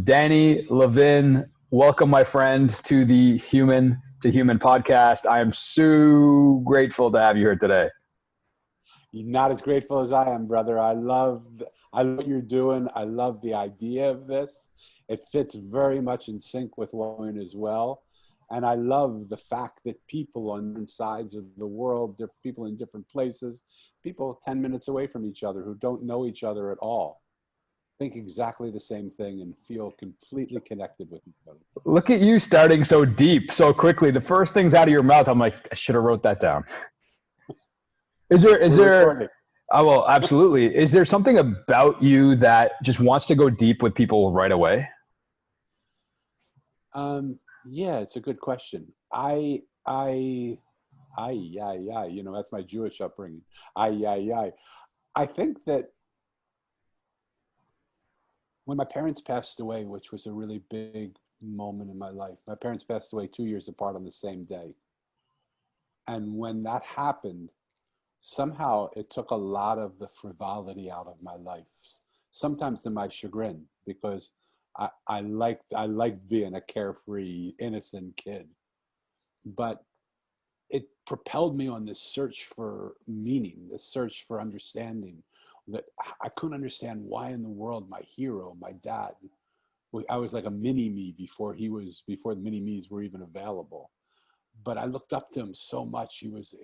Danny Levin, welcome, my friend, to the Human to Human podcast. I am so grateful to have you here today. You're not as grateful as I am, brother. I love what you're doing. I love the idea of this. It fits very much in sync with women as well. And I love the fact that people on different sides of the world, different people in different places, people 10 minutes away from each other who don't know each other at all, think exactly the same thing and feel completely connected with each other. Look at you starting so deep, so quickly. The first things out of your mouth, I'm like, I should have wrote that down. Is We're there, recording. oh, well, absolutely. Is there something about you that just wants to go deep with people right away? Yeah, it's a good question. That's my Jewish upbringing. I think that when my parents passed away, which was a really big moment in my life, my parents passed away 2 years apart on the same day. And when that happened, somehow it took a lot of the frivolity out of my life. Sometimes to my chagrin, because I liked being a carefree, innocent kid. But it propelled me on this search for meaning, this search for understanding, that I couldn't understand why in the world my hero, my dad, I was like a mini me before the mini me's were even available. But I looked up to him so much. He was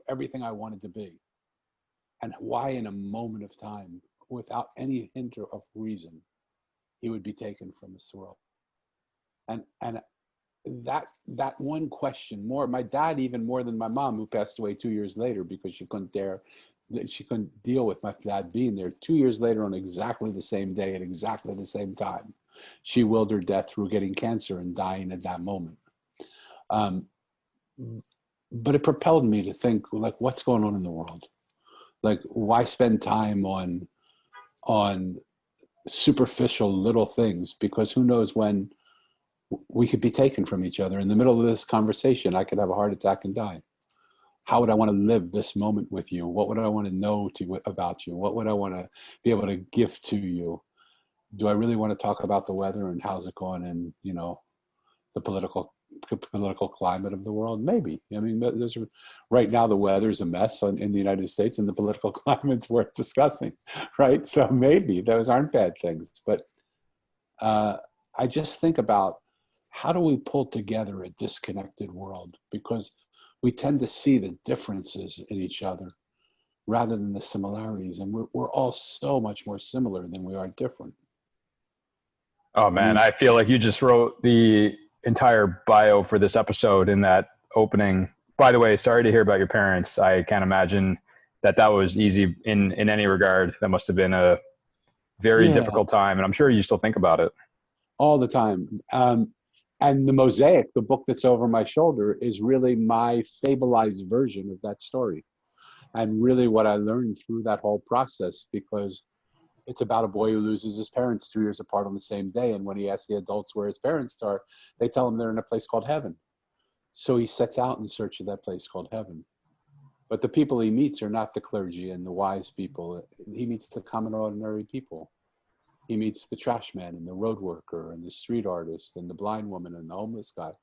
everything I wanted to be. And why in a moment of time, without any hint of reason, he would be taken from this world. And that one question, my dad, even more than my mom, who passed away 2 years later because she couldn't deal with my dad being there. 2 years later, on exactly the same day at exactly the same time, she willed her death through getting cancer and dying at that moment. But it propelled me to think, like, what's going on in the world? Like, why spend time on superficial little things? Because who knows when we could be taken from each other. In the middle of this conversation, I could have a heart attack and die. How would I want to live this moment with you? What would I want to know about you? What would I want to be able to give to you? Do I really want to talk about the weather and how's it going and, the political climate of the world? Maybe. I mean, right now the weather's a mess in the United States, and the political climate's worth discussing, right? So maybe those aren't bad things. But I just think about, how do we pull together a disconnected world? Because we tend to see the differences in each other rather than the similarities. And we're all so much more similar than we are different. Oh, man, I feel like you just wrote the entire bio for this episode in that opening. By the way, sorry to hear about your parents. I can't imagine that was easy in any regard. That must have been a very difficult time. And I'm sure you still think about it. All the time. And the Mosaic, the book that's over my shoulder, is really my fableized version of that story. And really what I learned through that whole process, because it's about a boy who loses his parents 2 years apart on the same day. And when he asks the adults where his parents are, they tell him they're in a place called heaven. So he sets out in search of that place called heaven. But the people he meets are not the clergy and the wise people. He meets the common, ordinary people. He meets the trash man and the road worker and the street artist and the blind woman and the homeless guy.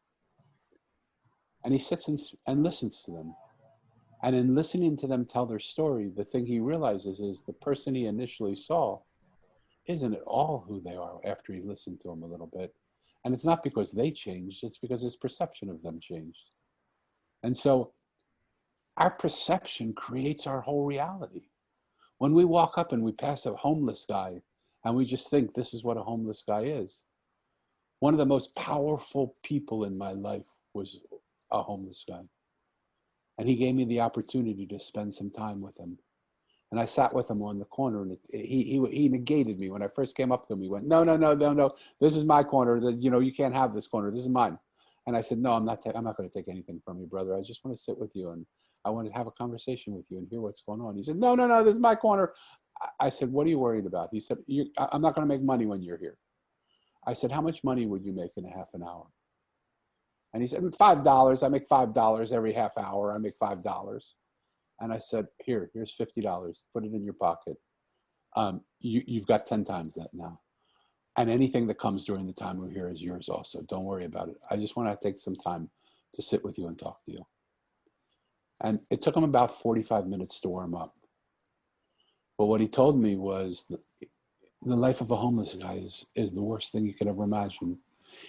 And he sits and listens to them. And in listening to them tell their story, the thing he realizes is the person he initially saw isn't at all who they are after he listened to them a little bit. And it's not because they changed, it's because his perception of them changed. And so our perception creates our whole reality. When we walk up and we pass a homeless guy, and we just think this is what a homeless guy is. One of the most powerful people in my life was a homeless guy. And he gave me the opportunity to spend some time with him. And I sat with him on the corner, and he negated me. When I first came up to him, he went, no, this is my corner. You can't have this corner. This is mine. And I said, no, I'm not going to take anything from you, brother. I just want to sit with you, and I want to have a conversation with you and hear what's going on. He said, no, this is my corner. I said, what are you worried about? He said, I'm not going to make money when you're here. I said, how much money would you make in a half an hour? And he said, $5. I make $5 every half hour. I make $5. And I said, here's $50. Put it in your pocket. You've got 10 times that now. And anything that comes during the time we're here is yours also. Don't worry about it. I just want to take some time to sit with you and talk to you. And it took him about 45 minutes to warm up. But what he told me was the life of a homeless guy is the worst thing you could ever imagine.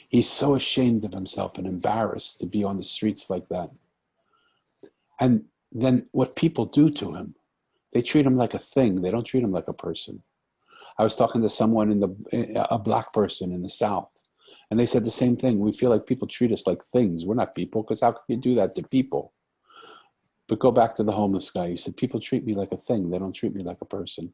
He's so ashamed of himself and embarrassed to be on the streets like that. And then what people do to him, they treat him like a thing. They don't treat him like a person. I was talking to someone a black person in the South, and they said the same thing. We feel like people treat us like things. We're not people, because how can you do that to people? But go back to the homeless guy. He said, people treat me like a thing. They don't treat me like a person.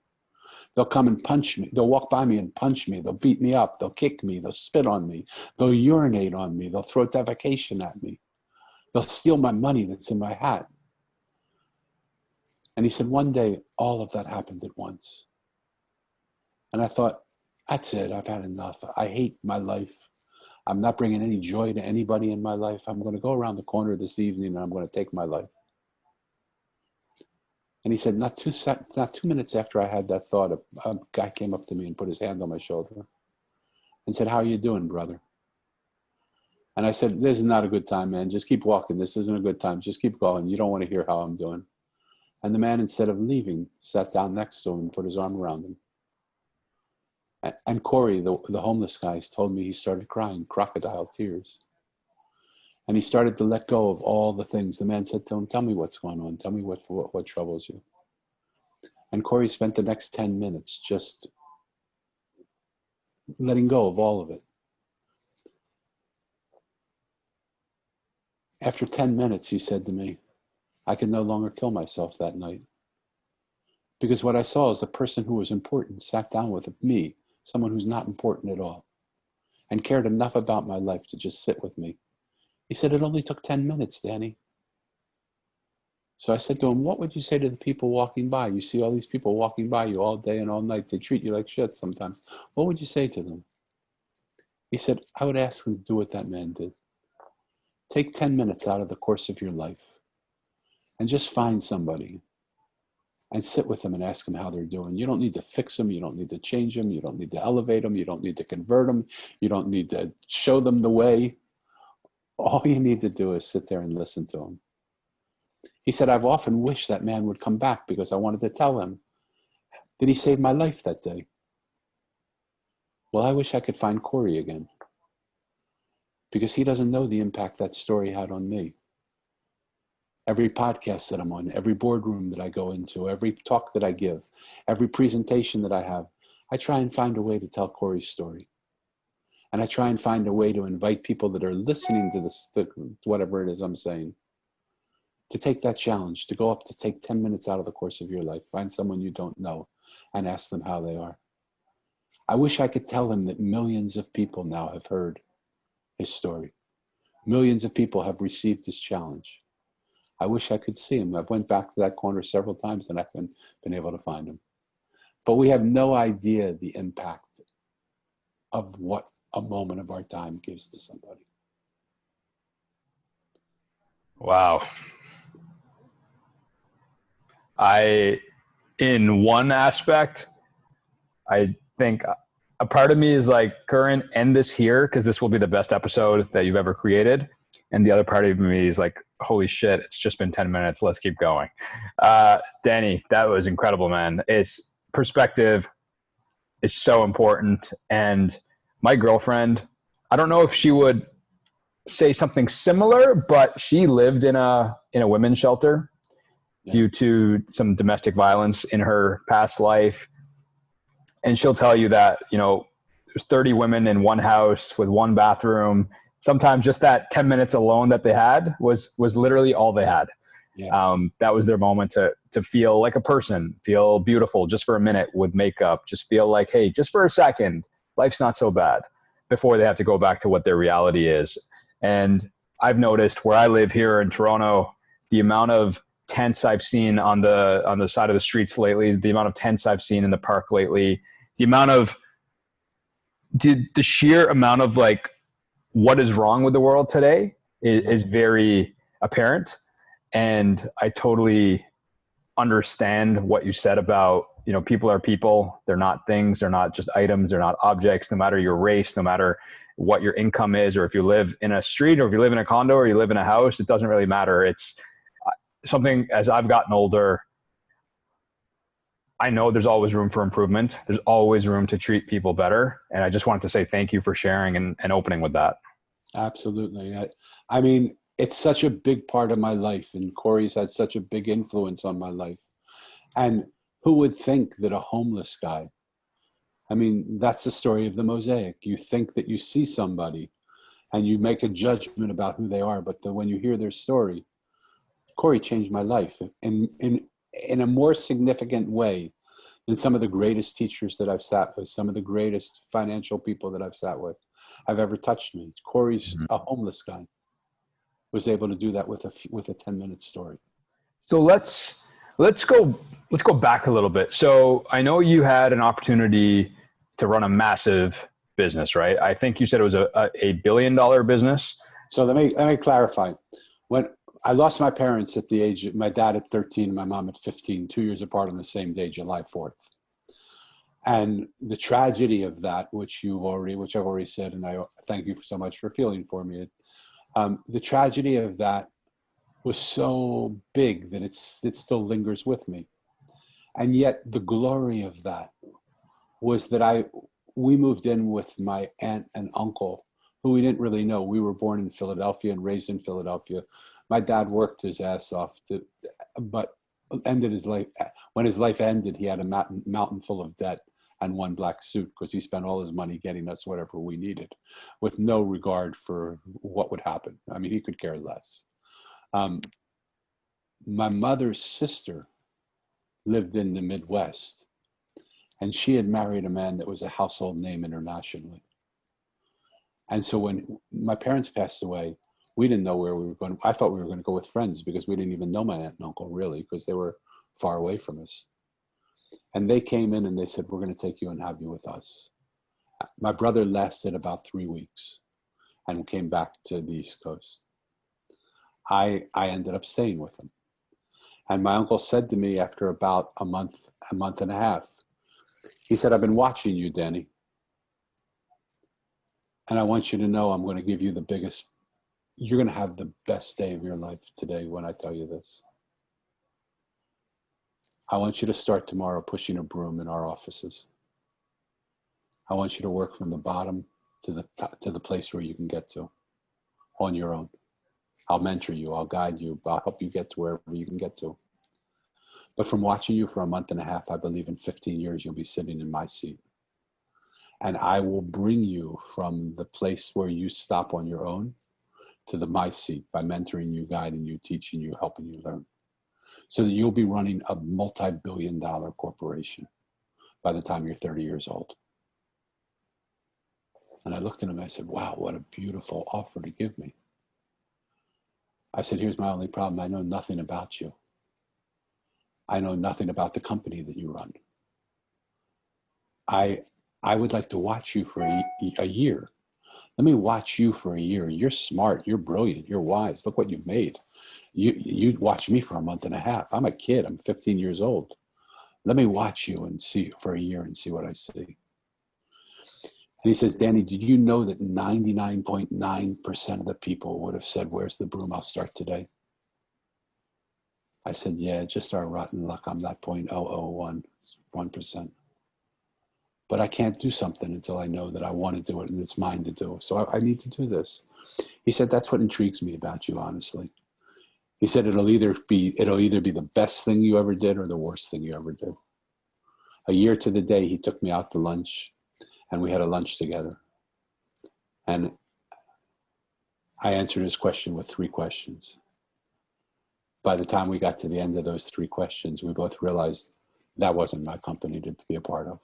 They'll come and punch me. They'll walk by me and punch me. They'll beat me up. They'll kick me. They'll spit on me. They'll urinate on me. They'll throw defecation at me. They'll steal my money that's in my hat. And he said, one day, all of that happened at once. And I thought, that's it. I've had enough. I hate my life. I'm not bringing any joy to anybody in my life. I'm going to go around the corner this evening and I'm going to take my life. And he said, not 2 minutes after I had that thought, a guy came up to me and put his hand on my shoulder and said, how are you doing, brother? And I said, this is not a good time, man. Just keep walking. This isn't a good time. Just keep going. You don't want to hear how I'm doing. And the man, instead of leaving, sat down next to him and put his arm around him. And Corey, the homeless guy, told me he started crying, crocodile tears. And he started to let go of all the things. The man said to him, tell me what's going on. Tell me what troubles you. And Corey spent the next 10 minutes just letting go of all of it. After 10 minutes, he said to me, I could no longer kill myself that night. Because what I saw is a person who was important sat down with me, someone who's not important at all, and cared enough about my life to just sit with me. He said, it only took 10 minutes, Danny. So I said to him, what would you say to the people walking by? You see all these people walking by you all day and all night. They treat you like shit sometimes. What would you say to them? He said, I would ask them to do what that man did. Take 10 minutes out of the course of your life and just find somebody and sit with them and ask them how they're doing. You don't need to fix them. You don't need to change them. You don't need to elevate them. You don't need to convert them. You don't need to show them the way. All you need to do is sit there and listen to them. He said, I've often wished that man would come back because I wanted to tell him that he saved my life that day. Well, I wish I could find Corey again, because he doesn't know the impact that story had on me. Every podcast that I'm on, every boardroom that I go into, every talk that I give, every presentation that I have, I try and find a way to tell Corey's story. And I try and find a way to invite people that are listening to this, whatever it is I'm saying, to take that challenge, to go up to take 10 minutes out of the course of your life, find someone you don't know and ask them how they are. I wish I could tell him that millions of people now have heard his story. Millions of people have received his challenge. I wish I could see him. I've went back to that corner several times and I haven't been able to find him. But we have no idea the impact of what a moment of our time gives to somebody. Wow. In one aspect, I think a part of me is like, Karan, end this here because this will be the best episode that you've ever created. And the other part of me is like, holy shit, it's just been 10 minutes. Let's keep going. Danny, that was incredible, man. It's perspective is so important. And my girlfriend, I don't know if she would say something similar, but she lived in a women's shelter due to some domestic violence in her past life. And she'll tell you that, there's 30 women in one house with one bathroom. Sometimes just that 10 minutes alone that they had was literally all they had. Yeah. That was their moment to feel like a person, feel beautiful just for a minute with makeup, just feel like, hey, just for a second, life's not so bad, before they have to go back to what their reality is. And I've noticed where I live here in Toronto, the amount of tents I've seen on the side of the streets lately, the amount of tents I've seen in the park lately, the sheer amount of like what is wrong with the world today is very apparent. And I totally understand what you said about people are people. They're not things. They're not just items. They're not objects, no matter your race, no matter what your income is, or if you live in a street, or if you live in a condo, or you live in a house, it doesn't really matter. It's something, as I've gotten older, I know there's always room for improvement. There's always room to treat people better. And I just wanted to say thank you for sharing and opening with that. Absolutely. I mean, it's such a big part of my life, and Corey's had such a big influence on my life. And who would think that a homeless guy, I mean, that's the story of the Mosaic. You think that you see somebody and you make a judgment about who they are, but when you hear their story, Corey changed my life in a more significant way than some of the greatest teachers that I've sat with, some of the greatest financial people that I've sat with, have ever touched me. Corey's a homeless guy, was able to do that with a 10-minute story. So let's go back a little bit. So I know you had an opportunity to run a massive business, right? I think you said it was a $1 billion business. So let me clarify. When I lost my parents at the age of, my dad at 13 and my mom at 15, 2 years apart on the same day, July 4th. And the tragedy of that, which I've already said, and I thank you so much for feeling for me. The tragedy of that was so big that it still lingers with me. And yet the glory of that was that we moved in with my aunt and uncle, who we didn't really know. We were born in Philadelphia and raised in Philadelphia. My dad worked his ass off, but ended his life. When his life ended, he had a mountain full of debt and one black suit, because he spent all his money getting us whatever we needed, with no regard for what would happen. I mean, he could care less. My mother's sister lived in the Midwest, and she had married a man that was a household name internationally. And so when my parents passed away, we didn't know where we were going. I thought we were going to go with friends, because we didn't even know my aunt and uncle really, because they were far away from us. And they came in and they said, we're going to take you and have you with us. My brother lasted about 3 weeks and came back to the East Coast. I ended up staying with him. And my uncle said to me after about a month and a half, he said, I've been watching you, Danny. And I want you to know I'm going to give you you're going to have the best day of your life today when I tell you this. I want you to start tomorrow pushing a broom in our offices. I want you to work from the bottom to the place where you can get to on your own. I'll mentor you. I'll guide you. I'll help you get to wherever you can get to. But from watching you for a month and a half, I believe in 15 years, you'll be sitting in my seat. And I will bring you from the place where you stop on your own to my seat by mentoring you, guiding you, teaching you, helping you learn. So that you'll be running a multi-billion-dollar corporation by the time you're 30 years old. And I looked at him and I said, wow, what a beautiful offer to give me. I said, here's my only problem. I know nothing about you. I know nothing about the company that you run. I would like to watch you for a year. Let me watch you for a year. You're smart. You're brilliant. You're wise. Look what you've made. You watch me for a month and a half. I'm a kid. I'm 15 years old. Let me watch you and see for a year and see what I see. And he says, Danny, did you know that 99.9% of the people would have said, where's the broom? I'll start today. I said, yeah, just our rotten luck. I'm that 0.001%. But I can't do something until I know that I want to do it and it's mine to do. So I need to do this. He said, that's what intrigues me about you, honestly. He said, it'll either be the best thing you ever did or the worst thing you ever did. A year to the day, he took me out to lunch and we had a lunch together. And I answered his question with 3 questions. By the time we got to the end of those 3 questions, we both realized that wasn't my company to be a part of.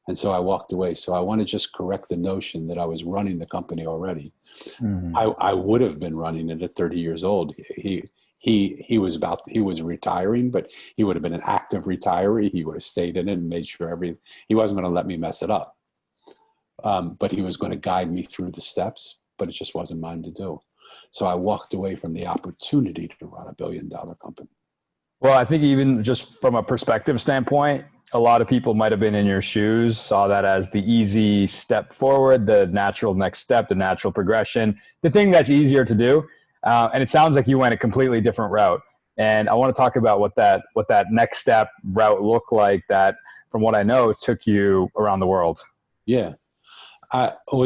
And so I walked away. So I want to just correct the notion that I was running the company already. Mm-hmm. I would have been running it at 30 years old. He was retiring, but he would have been an active retiree. He would have stayed in it and made sure he wasn't going to let me mess it up. But he was going to guide me through the steps, but it just wasn't mine to do. So I walked away from the opportunity to run a $1 billion company Well, I think even just from a perspective standpoint, a lot of people might have been in your shoes, saw that as the easy step forward, the natural next step, the natural progression, the thing that's easier to do. And it sounds like you went a completely different route. And I want to talk about what that next step route looked like. That, from what I know, took you around the world. Yeah.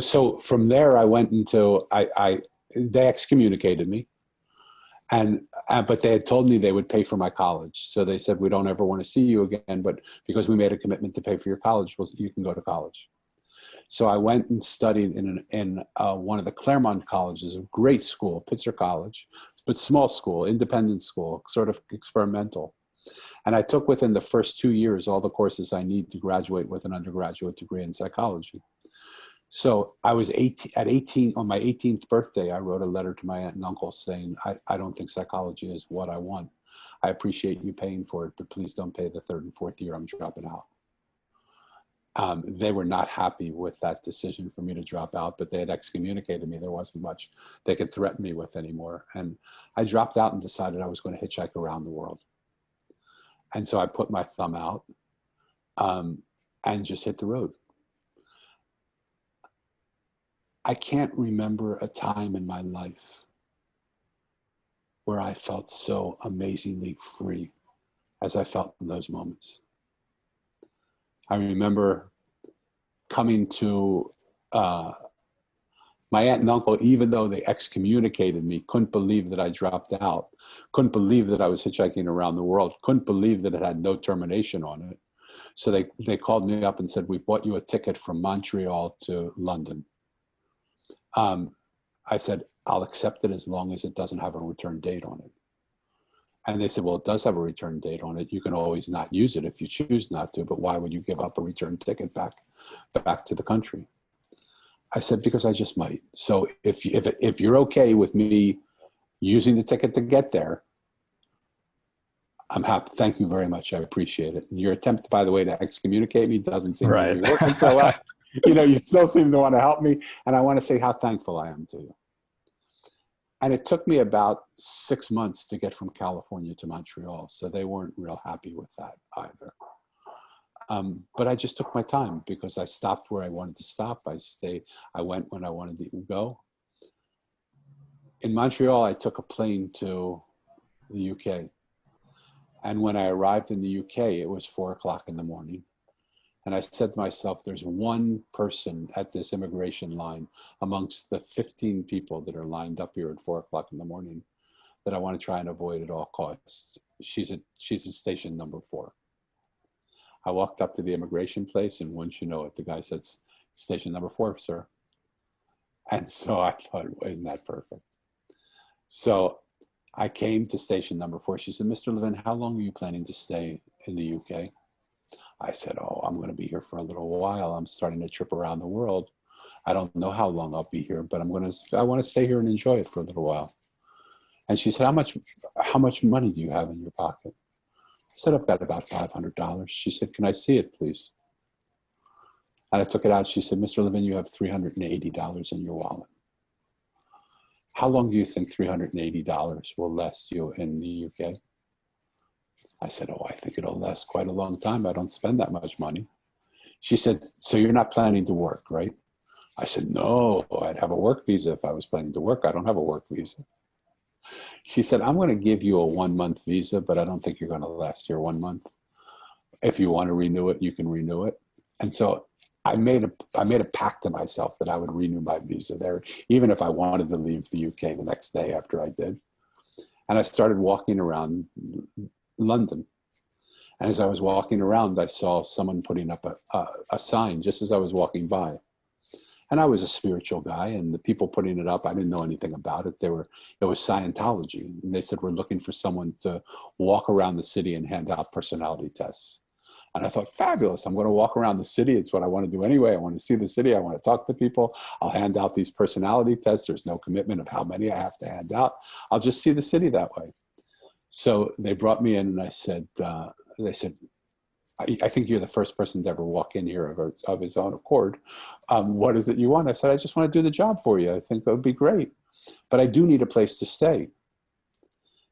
So from there, I went into, they excommunicated me. And but they had told me they would pay for my college. So they said, we don't ever want to see you again, but because we made a commitment to pay for your college, well, you can go to college. So I went and studied in one of the Claremont colleges, a great school, Pitzer College, but small school, independent school, sort of experimental. And I took within the first 2 years all the courses I need to graduate with an undergraduate degree in psychology. So I was 18, at 18, on my 18th birthday, I wrote a letter to my aunt and uncle saying, I don't think psychology is what I want. I appreciate you paying for it, but please don't pay the third and fourth year I'm dropping out. They were not happy with that decision for me to drop out, but they had excommunicated me. There wasn't much they could threaten me with anymore. And I dropped out and decided I was going to hitchhike around the world. And so I put my thumb out and just hit the road. I can't remember a time in my life where I felt so amazingly free as I felt in those moments. I remember coming to my aunt and uncle, even though they excommunicated me, couldn't believe that I dropped out, couldn't believe that I was hitchhiking around the world, couldn't believe that it had no termination on it. So they called me up and said, we've bought you a ticket from Montreal to London. I said, I'll accept it as long as it doesn't have a return date on it. And they said, well, it does have a return date on it. You can always not use it if you choose not to, but why would you give up a return ticket back to the country? I said, because I just might. So if you're okay with me using the ticket to get there, I'm happy. Thank you very much. I appreciate it. And your attempt, by the way, to excommunicate me doesn't seem to be working so well. You still seem to want to help me. And I want to say how thankful I am to you. And it took me about 6 months to get from California to Montreal. So they weren't real happy with that either. But I just took my time because I stopped where I wanted to stop. I went when I wanted to go. In Montreal, I took a plane to the UK. And when I arrived in the UK, it was 4 o'clock in the morning. And I said to myself, there's one person at this immigration line amongst the 15 people that are lined up here at 4 o'clock in the morning that I want to try and avoid at all costs. She's at station number 4. I walked up to the immigration place, and once you know it, the guy said, station number 4, sir. And so I thought, isn't that perfect? So I came to station number 4. She said, Mr. Levin, how long are you planning to stay in the UK? I said, oh, I'm going to be here for a little while. I'm starting a trip around the world. I don't know how long I'll be here, but I want to stay here and enjoy it for a little while. And she said, how much money do you have in your pocket? I said, I've got about $500. She said, can I see it, please? And I took it out. She said, Mr. Levin, you have $380 in your wallet. How long do you think $380 will last you in the UK? I said, oh, I think it'll last quite a long time. I don't spend that much money. She said, so you're not planning to work, right? I said, no, I'd have a work visa if I was planning to work. I don't have a work visa. She said, I'm going to give you a 1-month visa, but I don't think you're going to last here 1 month. If you want to renew it, you can renew it. And so I made a pact to myself that I would renew my visa there, even if I wanted to leave the UK the next day after I did. And I started walking around London. And as I was walking around, I saw someone putting up a sign just as I was walking by. And I was a spiritual guy, and the people putting it up, I didn't know anything about it. It was Scientology. And they said, we're looking for someone to walk around the city and hand out personality tests. And I thought, fabulous. I'm going to walk around the city. It's what I want to do anyway. I want to see the city. I want to talk to people. I'll hand out these personality tests. There's no commitment of how many I have to hand out. I'll just see the city that way. So they brought me in, and I said, they said, I think you're the first person to ever walk in here of his own accord. What is it you want? I said, I just want to do the job for you. I think that would be great. But I do need a place to stay.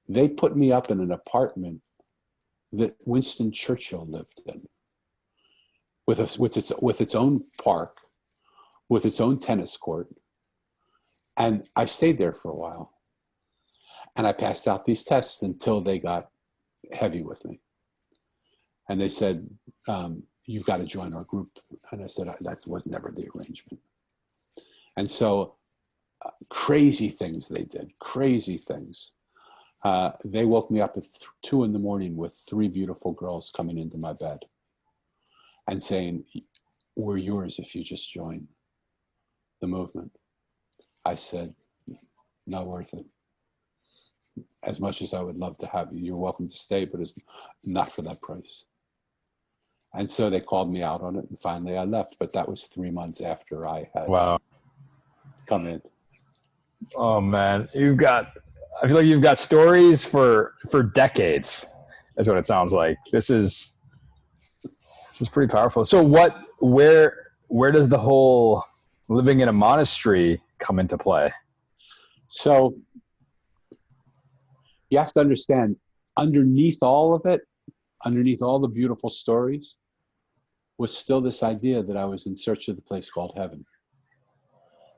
They put me up in an apartment that Winston Churchill lived in, with its own park, with its own tennis court. And I stayed there for a while. And I passed out these tests until they got heavy with me. And they said, you've got to join our group. And I said, that was never the arrangement. And so crazy things they did, crazy things. They woke me up at 2 a.m. with 3 beautiful girls coming into my bed and saying, we're yours if you just join the movement. I said, not worth it. As much as I would love to have you, you're welcome to stay, but it's not for that price. And so they called me out on it, and finally I left. But that was 3 months after I had come in. Oh man, I feel like you've got stories for decades. That's what it sounds like. This is pretty powerful. So where does the whole living in a monastery come into play? So you have to understand, underneath all of it, underneath all the beautiful stories, was still this idea that I was in search of the place called heaven.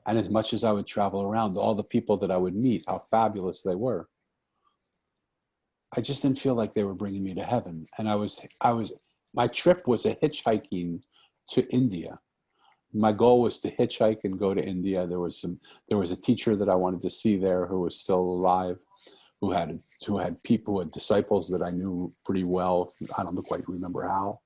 And as much as I would travel around, all the people that I would meet, how fabulous they were, I just didn't feel like they were bringing me to heaven. And my trip was a hitchhiking to India. My goal was to hitchhike and go to India. There was a teacher that I wanted to see there who was still alive, who had people, who had disciples that I knew pretty well. I don't quite remember how.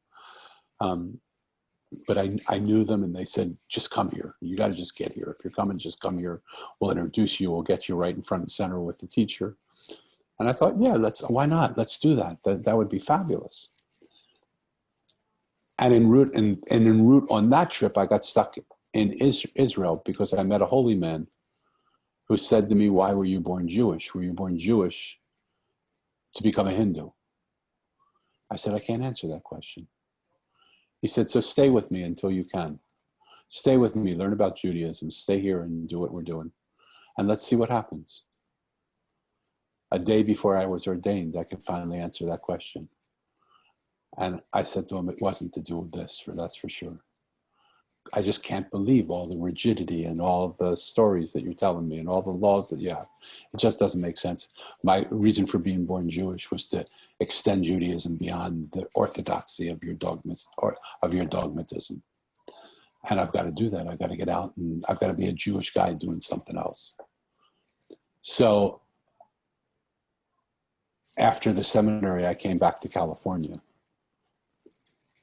But I knew them, and they said, just come here. You got to just get here. If you're coming, just come here. We'll introduce you. We'll get you right in front and center with the teacher. And I thought, yeah, why not? Let's do that. That would be fabulous. And en route on that trip, I got stuck in Israel because I met a holy man who said to me, why were you born Jewish? Were you born Jewish to become a Hindu? I said, I can't answer that question. He said, so stay with me until you can. Stay with me, learn about Judaism, stay here and do what we're doing. And let's see what happens. A day before I was ordained, I could finally answer that question. And I said to him, it wasn't to do with this, that's for sure. I just can't believe all the rigidity and all of the stories that you're telling me and all the laws that you have. It just doesn't make sense. My reason for being born Jewish was to extend Judaism beyond the orthodoxy of your dogmatism. And I've got to do that. I've got to get out, and I've got to be a Jewish guy doing something else. So after the seminary, I came back to California.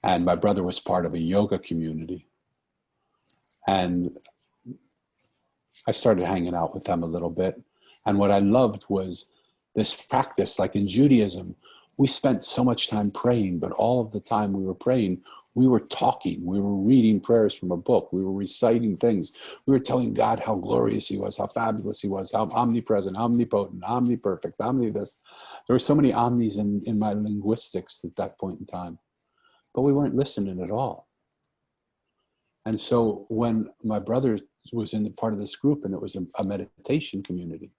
And my brother was part of a yoga community. And I started hanging out with them a little bit. And what I loved was this practice. Like in Judaism, we spent so much time praying, but all of the time we were praying, we were talking. We were reading prayers from a book. We were reciting things. We were telling God how glorious he was, how fabulous he was, how omnipresent, omnipotent, omniperfect, omni-this. There were so many omnis in my linguistics at that point in time. But we weren't listening at all. And so when my brother was in the part of this group, and it was a meditation community,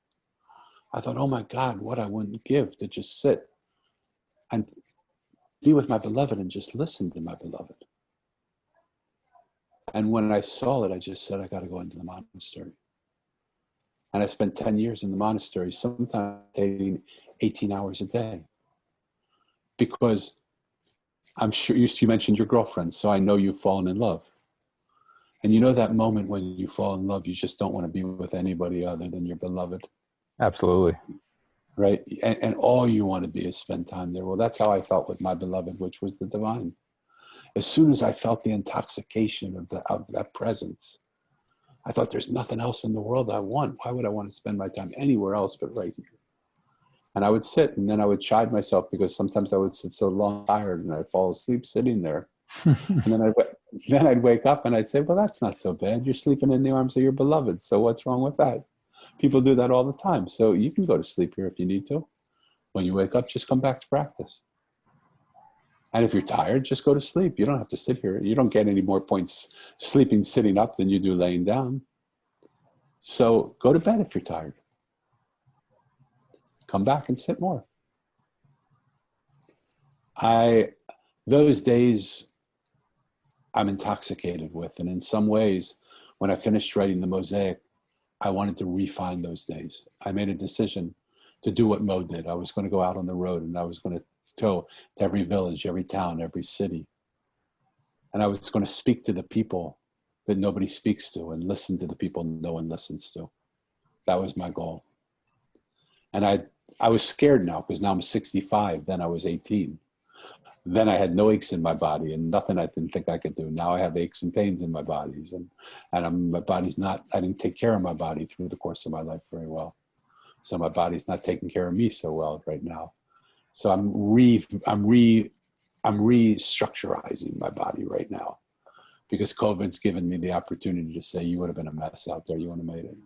I thought, oh my God, what I wouldn't give to just sit and be with my beloved and just listen to my beloved. And when I saw it, I just said, I got to go into the monastery. And I spent 10 years in the monastery, sometimes taking 18 hours a day. Because I'm sure you mentioned your girlfriend, so I know you've fallen in love. And you know that moment when you fall in love, you just don't want to be with anybody other than your beloved. Absolutely. Right? And all you want to be is spend time there. Well, that's how I felt with my beloved, which was the divine. As soon as I felt the intoxication of that presence, I thought there's nothing else in the world I want. Why would I want to spend my time anywhere else but right here? And I would sit, and then I would chide myself because sometimes I would sit so long, tired, and I'd fall asleep sitting there. And then I'd wake up and I'd say, well, that's not so bad. You're sleeping in the arms of your beloved. So what's wrong with that? People do that all the time. So you can go to sleep here if you need to. When you wake up, just come back to practice. And if you're tired, just go to sleep. You don't have to sit here. You don't get any more points sleeping, sitting up than you do laying down. So go to bed if you're tired. Come back and sit more. Those days I'm intoxicated with. And in some ways, when I finished writing the Mosaic, I wanted to refine those days. I made a decision to do what Mo did. I was going to go out on the road and I was going to go to every village, every town, every city. And I was going to speak to the people that nobody speaks to and listen to the people no one listens to. That was my goal. And I was scared now because now I'm 65. Then I was 18. Then I had no aches in my body and nothing I didn't think I could do. Now I have aches and pains in my bodies, and my body's not, I didn't take care of my body through the course of my life very well. So my body's not taking care of me so well right now. So I'm restructurizing my body right now because COVID's given me the opportunity to say, you would have been a mess out there. You wouldn't have made it.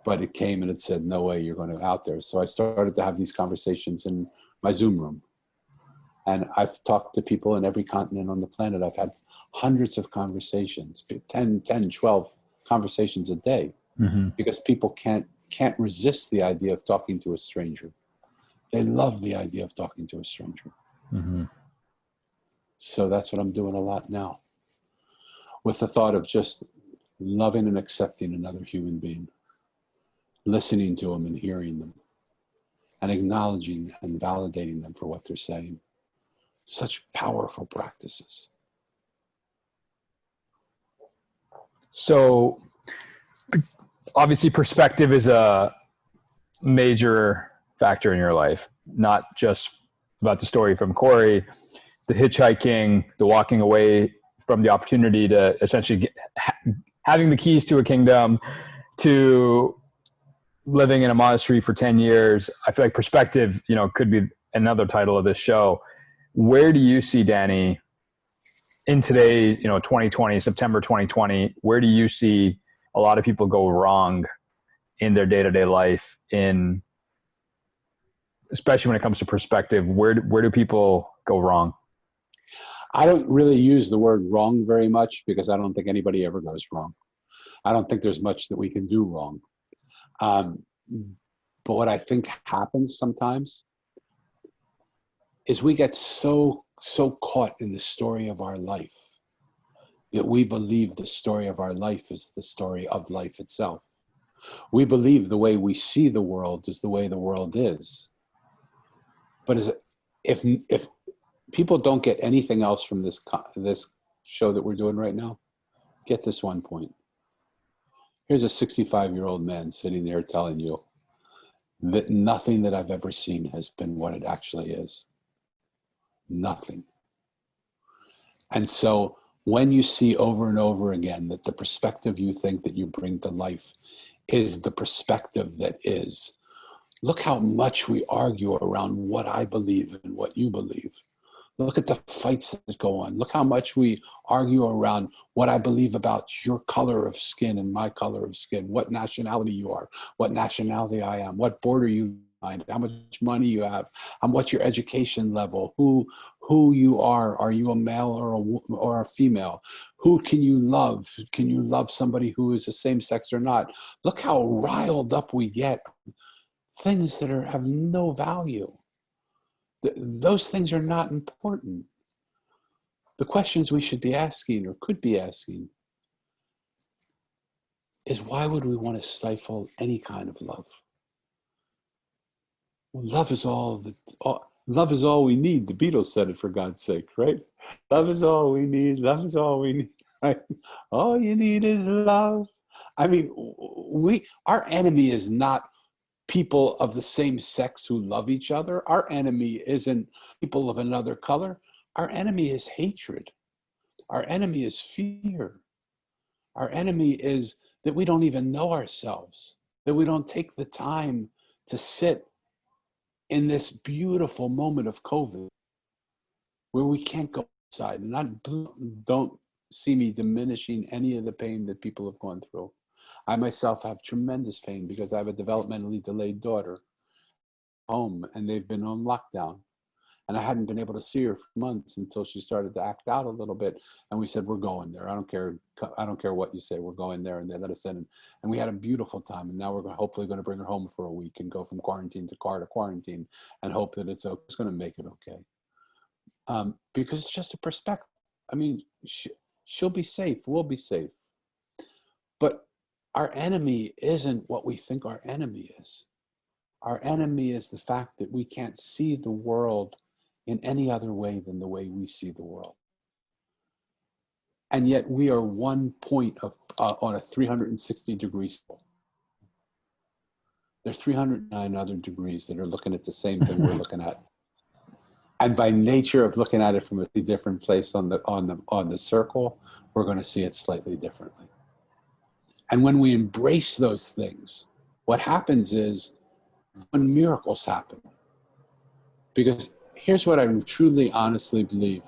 But it came and it said, no way, you're going to out there. So I started to have these conversations in my Zoom room. And I've talked to people in every continent on the planet. I've had hundreds of conversations, 10, 12 conversations a day, because people can't resist the idea of talking to a stranger. They love the idea of talking to a stranger. So that's what I'm doing a lot now, with the thought of just loving and accepting another human being, listening to them and hearing them, and acknowledging and validating them for what they're saying. Such powerful practices. So obviously perspective is a major factor in your life, not just about the story from Corey, the hitchhiking, the walking away from the opportunity to essentially having the keys to a kingdom, to living in a monastery for 10 years. I feel like perspective, could be another title of this show. Where do you see, Danny, in today, 2020, September 2020, where do you see a lot of people go wrong in their day-to-day life, especially when it comes to perspective? Where do people go wrong? I don't really use the word wrong very much because I don't think anybody ever goes wrong. I don't think there's much that we can do wrong. But what I think happens sometimes is we get so caught in the story of our life that we believe the story of our life is the story of life itself. We believe the way we see the world is the way the world is. But if people don't get anything else from this show that we're doing right now, get this one point. Here's a 65-year-old man sitting there telling you that nothing that I've ever seen has been what it actually is. Nothing. And so when you see over and over again that the perspective you think that you bring to life is the perspective that is, look how much we argue around what I believe and what you believe. Look at the fights that go on. Look how much we argue around what I believe about your color of skin and my color of skin, what nationality you are, what nationality I am, what border you find, how much money you have, what's your education level, who you are you a male or a female? Who can you love? Can you love somebody who is the same sex or not? Look how riled up we get. Things that have no value. Those things are not important. The questions we should be asking or could be asking is, why would we want to stifle any kind of love? Love is all we need. The Beatles said it, for God's sake, right? Love is all we need. Love is all we need. Right? All you need is love. I mean, our enemy is not people of the same sex who love each other. Our enemy isn't people of another color. Our enemy is hatred. Our enemy is fear. Our enemy is that we don't even know ourselves, that we don't take the time to sit in this beautiful moment of COVID where we can't go outside. And don't see me diminishing any of the pain that people have gone through. I myself have tremendous pain because I have a developmentally delayed daughter home and they've been on lockdown. And I hadn't been able to see her for months until she started to act out a little bit. And we said, we're going there. I don't care what you say, we're going there. And they let us in. And we had a beautiful time. And now we're hopefully going to bring her home for a week and go from quarantine to quarantine and hope that it's going to make it okay. because it's just a perspective. I mean, she'll be safe, we'll be safe. But our enemy isn't what we think our enemy is. Our enemy is the fact that we can't see the world in any other way than the way we see the world. And yet we are one point of on a 360-degree scale. There are 309 other degrees that are looking at the same thing we're looking at. And by nature of looking at it from a different place on the circle, we're going to see it slightly differently. And when we embrace those things, what happens is when miracles happen. Because here's what I truly, honestly believe.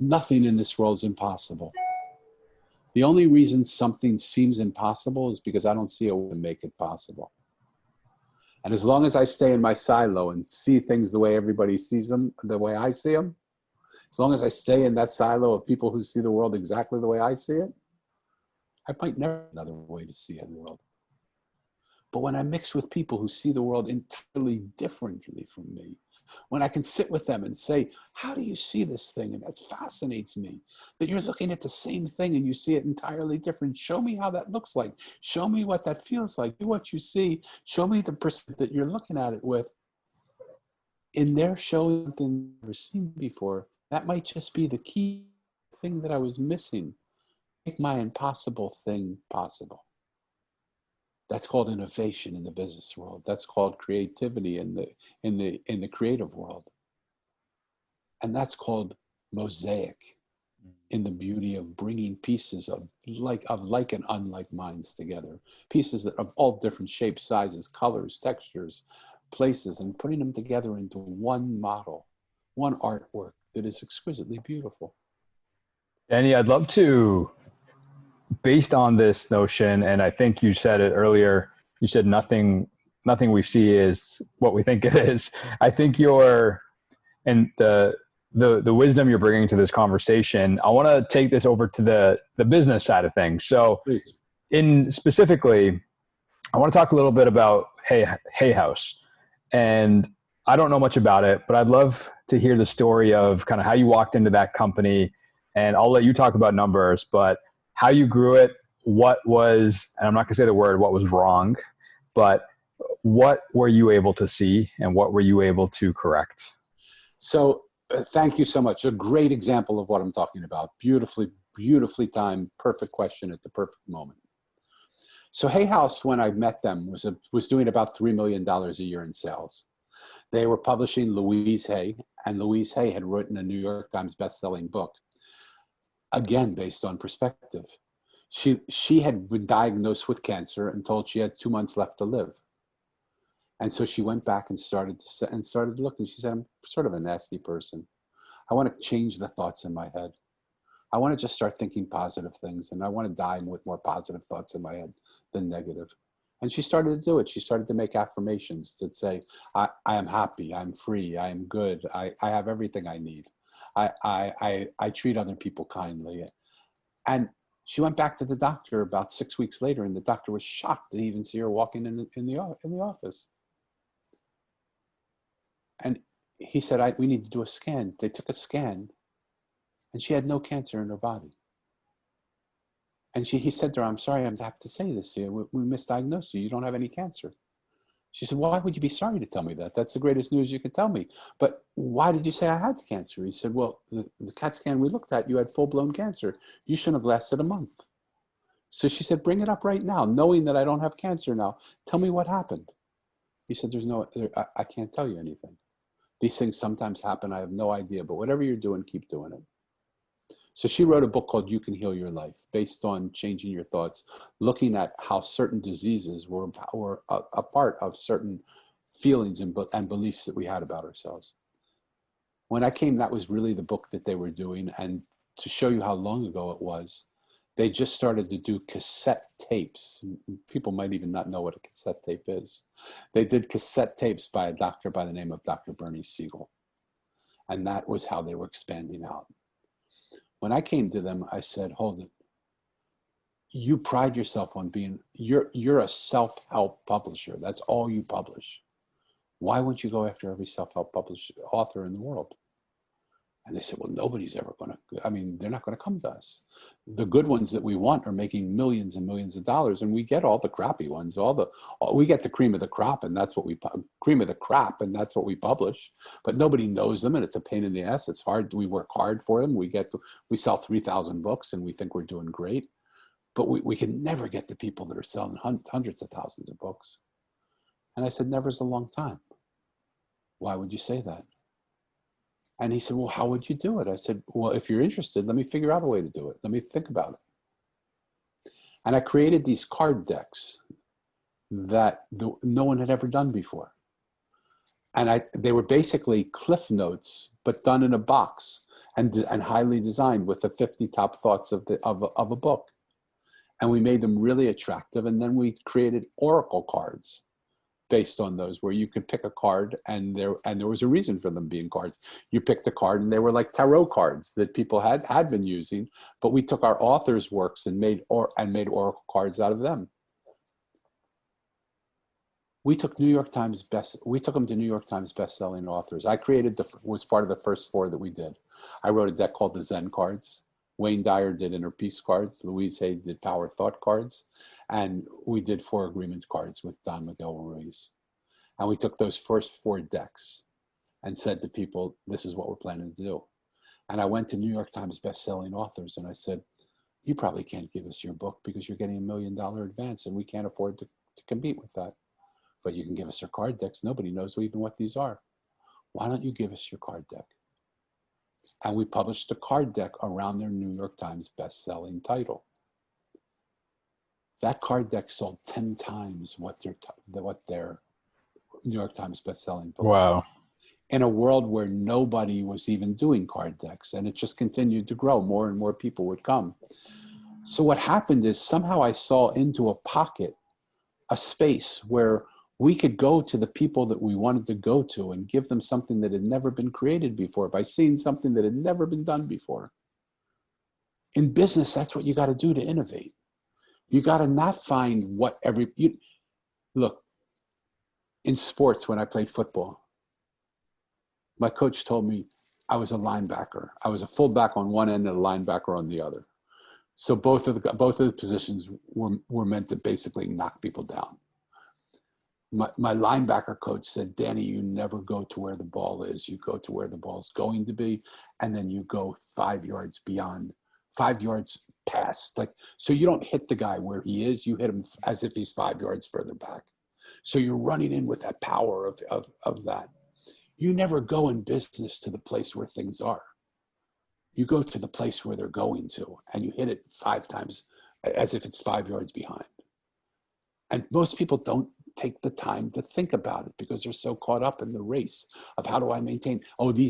Nothing in this world is impossible. The only reason something seems impossible is because I don't see a way to make it possible. And as long as I stay in my silo and see things the way everybody sees them, the way I see them, as long as I stay in that silo of people who see the world exactly the way I see it, I might never have another way to see the world. But when I mix with people who see the world entirely differently from me, when I can sit with them and say, how do you see this thing? And that fascinates me, that you're looking at the same thing and you see it entirely different. Show me how that looks like. Show me what that feels like. Do what you see. Show me the perspective that you're looking at it with. In their showing something I've never seen before, that might just be the key thing that I was missing. Make my impossible thing possible. That's called innovation in the business world. That's called creativity in the creative world. And that's called Mosaic in the beauty of bringing pieces of like and unlike minds together. Pieces that of all different shapes, sizes, colors, textures, places, and putting them together into one model, one artwork that is exquisitely beautiful. Danny, I'd love to, based on this notion, and I think you said it earlier, you said nothing we see is what we think it is. I think and the wisdom you're bringing to this conversation, I want to take this over to the business side of things. So Please. Specifically, I want to talk a little bit about Hay House. And I don't know much about it, but I'd love to hear the story of kind of how you walked into that company. And I'll let you talk about numbers, but how you grew it, what was, and I'm not gonna say the word, what was wrong, but what were you able to see and what were you able to correct? So thank you so much. A great example of what I'm talking about. Beautifully, beautifully timed, perfect question at the perfect moment. So Hay House, when I met them, was doing about $3 million a year in sales. They were publishing Louise Hay, and Louise Hay had written a New York Times best-selling book, again, based on perspective. She had been diagnosed with cancer and told she had 2 months left to live. And so she went back and started looking. She said, I'm sort of a nasty person. I want to change the thoughts in my head. I want to just start thinking positive things, and I want to die with more positive thoughts in my head than negative. And she started to do it. She started to make affirmations that say, I am happy, I'm free, I am good, I have everything I need. I treat other people kindly. And she went back to the doctor about 6 weeks later, and the doctor was shocked to even see her walking in the office. And he said, we need to do a scan. They took a scan, and she had no cancer in her body. And he said to her, I'm sorry, I have to say this to you. We misdiagnosed you. You don't have any cancer. She said, why would you be sorry to tell me that? That's the greatest news you could tell me. But why did you say I had cancer? He said, well, the CAT scan we looked at, you had full-blown cancer. You shouldn't have lasted a month. So she said, bring it up right now, knowing that I don't have cancer now. Tell me what happened. He said, I can't tell you anything. These things sometimes happen. I have no idea. But whatever you're doing, keep doing it. So she wrote a book called You Can Heal Your Life, based on changing your thoughts, looking at how certain diseases were a part of certain feelings and beliefs that we had about ourselves. When I came, that was really the book that they were doing. And to show you how long ago it was, they just started to do cassette tapes. People might even not know what a cassette tape is. They did cassette tapes by a doctor by the name of Dr. Bernie Siegel. And that was how they were expanding out. When I came to them, I said, hold it. You pride yourself on being, you're a self-help publisher. That's all you publish. Why wouldn't you go after every self-help published author in the world? And they said, well, nobody's ever going to, I mean, they're not going to come to us. The good ones that we want are making millions and millions of dollars, and we get all the crappy ones, we get the cream of the crop, and that's what cream of the crap, and that's what we publish. But nobody knows them, and it's a pain in the ass. It's hard. We work hard for them. We sell 3,000 books, and we think we're doing great. But we can never get the people that are selling hundreds of thousands of books. And I said, never's a long time. Why would you say that? And he said, well, how would you do it? I said, well, if you're interested, let me figure out a way to do it. Let me think about it. And I created these card decks that no one had ever done before. And they were basically cliff notes, but done in a box and highly designed with the 50 top thoughts of a book. And we made them really attractive. And then we created oracle cards based on those, where you could pick a card, and there was a reason for them being cards. You picked a card, and they were like tarot cards that people had been using, but we took our authors' works and made oracle cards out of them. We took them to New York Times best-selling authors. I was part of the first 4 that we did. I wrote a deck called the Zen cards. Wayne Dyer did Inner Peace cards. Louise Hay did Power Thought cards. And we did 4 Agreement cards with Don Miguel Ruiz. And we took those first 4 decks and said to people, this is what we're planning to do. And I went to New York Times best-selling authors, and I said, you probably can't give us your book because you're getting $1 million advance, and we can't afford to compete with that. But you can give us your card decks. Nobody knows even what these are. Why don't you give us your card deck? And we published a card deck around their New York Times best-selling title. That card deck sold 10 times what their New York Times best-selling book sold. In a world where nobody was even doing card decks, and it just continued to grow. More and more people would come. So what happened is, somehow I saw into a pocket, a space where we could go to the people that we wanted to go to and give them something that had never been created before by seeing something that had never been done before. In business, that's what you got to do to innovate. You got to not find look, in sports, when I played football, my coach told me I was a linebacker. I was a fullback on one end and a linebacker on the other. So both of the positions were meant to basically knock people down. My linebacker coach said, Danny, you never go to where the ball is. You go to where the ball's going to be, and then you go 5 yards beyond, 5 yards past. So you don't hit the guy where he is. You hit him as if he's 5 yards further back. So you're running in with that power of that. You never go in business to the place where things are. You go to the place where they're going to, and you hit it 5 times as if it's 5 yards behind. And most people don't take the time to think about it because they're so caught up in the race of how do I maintain,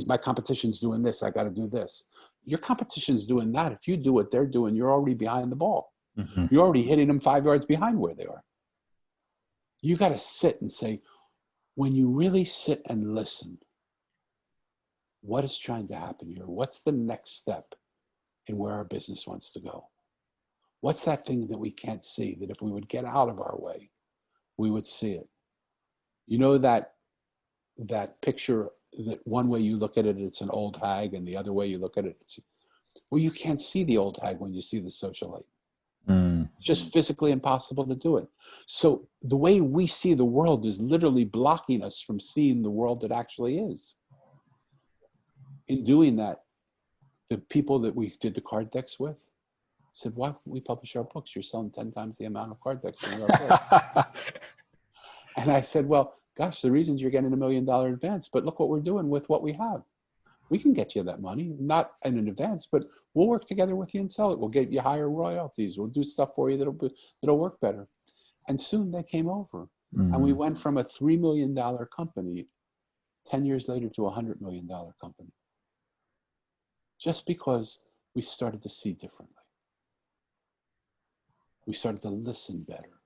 my competition's doing this, I got to do this. Your competition's doing that. If you do what they're doing, you're already behind the ball. Mm-hmm. You're already hitting them 5 yards behind where they are. You got to sit and say, when you really sit and listen, what is trying to happen here? What's the next step in where our business wants to go? What's that thing that we can't see, that if we would get out of our way, we would see it? You know that picture that one way you look at it, it's an old hag, and the other way you look at it, you can't see the old hag when you see the socialite. It's just physically impossible to do it. So the way we see the world is literally blocking us from seeing the world that actually is. In doing that, the people that we did the card decks with said, why don't we publish our books? You're selling 10 times the amount of card decks in your book. And I said, well, gosh, the reasons you're getting $1 million advance, but look what we're doing with what we have. We can get you that money, not in an advance, but we'll work together with you and sell it. We'll get you higher royalties. We'll do stuff for you that'll work better. And soon they came over. And we went from a $3 million company 10 years later to a $100 million company. Just because we started to see differently. We started to listen better.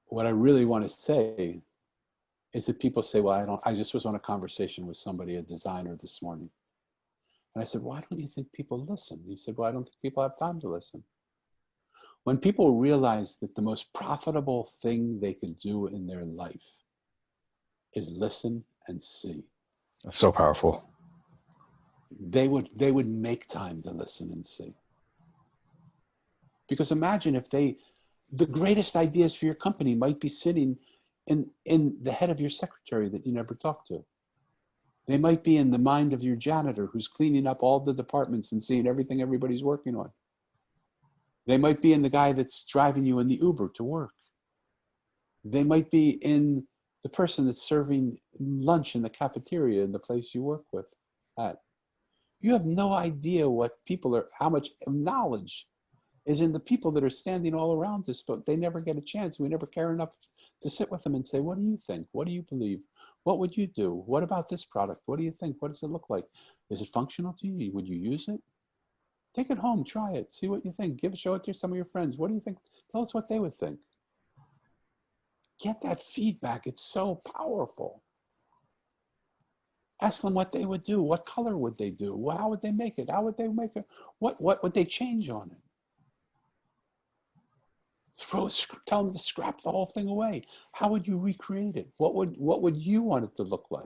What I really want to say is that people say, well, I just was on a conversation with somebody, a designer, this morning. And I said, why don't you think people listen? He said, well, I don't think people have time to listen. When people realize that the most profitable thing they could do in their life is listen and see, That's so powerful. they would make time to listen and see. Because imagine if the greatest ideas for your company might be sitting in the head of your secretary that you never talk to. They might be in the mind of your janitor who's cleaning up all the departments and seeing everything everybody's working on. They might be in the guy that's driving you in the Uber to work. They might be in the person that's serving lunch in the cafeteria in the place you work with at. You have no idea what people are, how much knowledge is in the people that are standing all around us, but they never get a chance. We never care enough to sit with them and say, what do you think? What do you believe? What would you do? What about this product? What do you think? What does it look like? Is it functional to you? Would you use it? Take it home, try it, see what you think. Show it to some of your friends. What do you think? Tell us what they would think. Get that feedback. It's so powerful. Ask them what they would do. What color would they do? How would they make it? How would they make it? What would they change on it? Tell them to scrap the whole thing away. How would you recreate it? What would you want it to look like?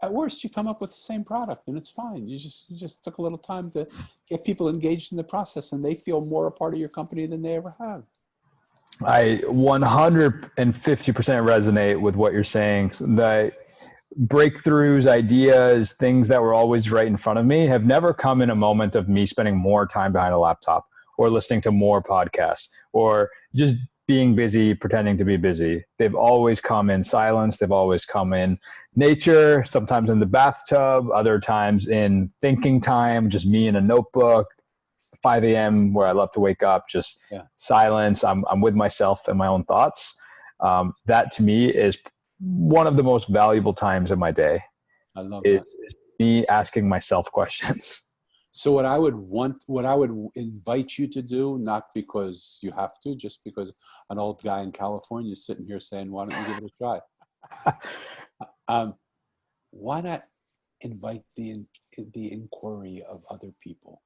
At worst, you come up with the same product and it's fine. You just took a little time to get people engaged in the process and they feel more a part of your company than they ever have. I 150% resonate with what you're saying. That breakthroughs, ideas, things that were always right in front of me have never come in a moment of me spending more time behind a laptop or listening to more podcasts or just being busy, pretending to be busy. They've always come in silence. They've always come in nature, sometimes in the bathtub, other times in thinking time, just me in a notebook, 5 a.m. where I love to wake up, just silence. I'm with myself and my own thoughts. That to me is one of the most valuable times of my day. I love that. Is me asking myself questions. So what I would invite you to do, not because you have to, just because an old guy in California is sitting here saying, why don't you give it a try? Why not invite the inquiry of other people?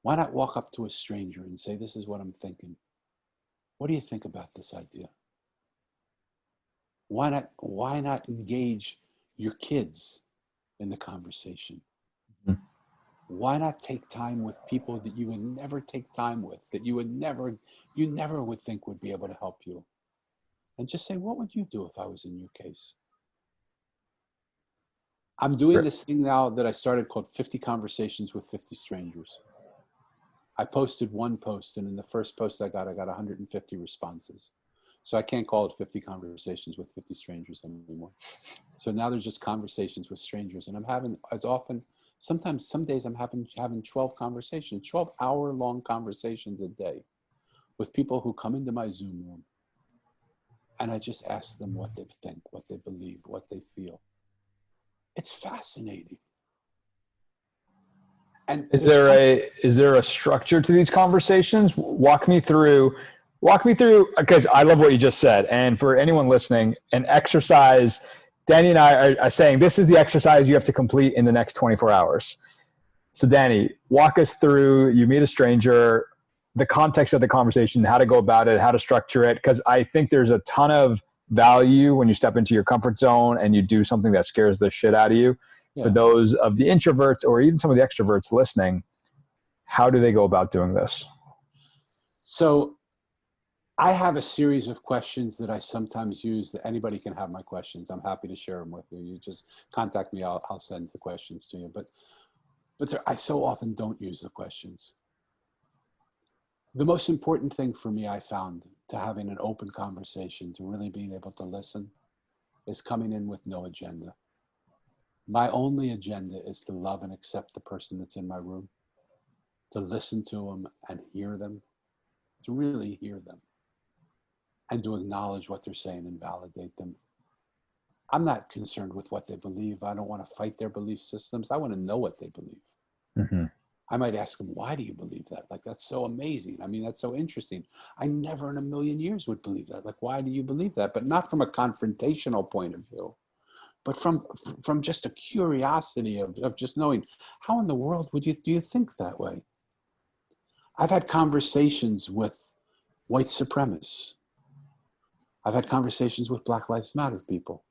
Why not walk up to a stranger and say, this is what I'm thinking. What do you think about this idea? Why not engage your kids in the conversation? Mm-hmm. Why not take time with people that you would never take time with, that you never would think would be able to help you? And just say, what would you do if I was in your case? I'm doing this thing now that I started called 50 Conversations with 50 Strangers. I posted one post, and in the first post I got 150 responses. So I can't call it 50 Conversations with 50 Strangers anymore. So now there's just conversations with strangers, and I'm having sometimes some days I'm having 12 conversations, 12-hour-long conversations a day with people who come into my Zoom room. And I just ask them what they think, what they believe, what they feel. It's fascinating. And is there a structure to these conversations? Walk me through, because I love what you just said. And for anyone listening, an exercise, Danny and I are saying this is the exercise you have to complete in the next 24 hours. So Danny, walk us through, you meet a stranger, the context of the conversation, how to go about it, how to structure it. Because I think there's a ton of value when you step into your comfort zone and you do something that scares the shit out of you. Yeah. For those of the introverts or even some of the extroverts listening, how do they go about doing this? So I have a series of questions that I sometimes use. That anybody can have my questions. I'm happy to share them with you. You just contact me. I'll send the questions to you. But I so often don't use the questions. The most important thing for me, I found, to having an open conversation, to really being able to listen, is coming in with no agenda. My only agenda is to love and accept the person that's in my room, to listen to them and hear them, to really hear them, and to acknowledge what they're saying and validate them. I'm not concerned with what they believe. I don't want to fight their belief systems. I want to know what they believe. Mm-hmm. I might ask them, why do you believe that? Like, that's so amazing. I mean, that's so interesting. I never in a million years would believe that. Like, why do you believe that? But not from a confrontational point of view, but from just a curiosity of just knowing, how in the world do you think that way? I've had conversations with white supremacists. I've had conversations with Black Lives Matter people.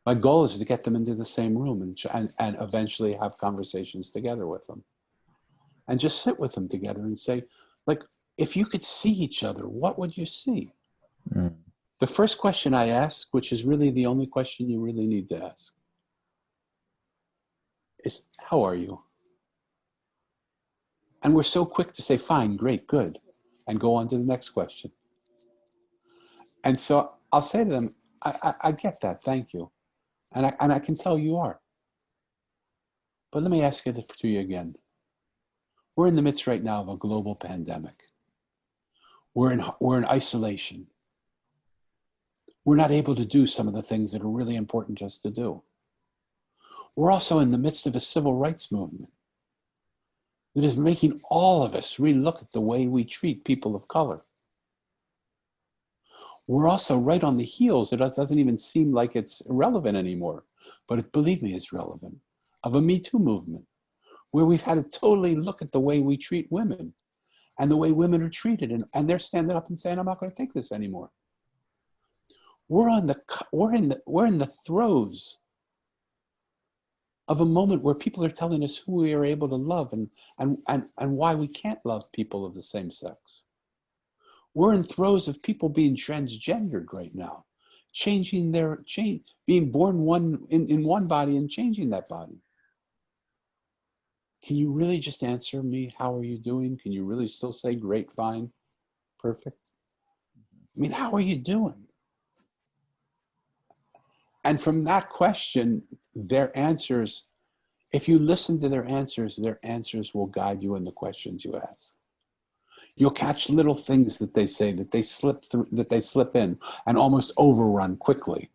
My goal is to get them into the same room and eventually have conversations together with them. And just sit with them together and say, like, if you could see each other, what would you see? Mm. The first question I ask, which is really the only question you really need to ask, is, how are you? And we're so quick to say, fine, great, good, and go on to the next question. And so I'll say to them, I get that, thank you. And I can tell you are. But let me ask it to you again. We're in the midst right now of a global pandemic. We're in isolation. We're not able to do some of the things that are really important just to do. We're also in the midst of a civil rights movement that is making all of us relook at the way we treat people of color. We're also right on the heels, it doesn't even seem like it's irrelevant anymore, but believe me, it's relevant, of a Me Too movement, where we've had to totally look at the way we treat women and the way women are treated. And they're standing up and saying, I'm not going to take this anymore. We're in the throes of a moment where people are telling us who we are able to love and why we can't love people of the same sex. We're in throes of people being transgendered right now, being born in one body and changing that body. Can you really just answer me, how are you doing? Can you really still say great, fine, perfect? I mean, how are you doing? And from that question, their answers, if you listen to their answers will guide you in the questions you ask. You'll catch little things that they say, that they slip in and almost overrun quickly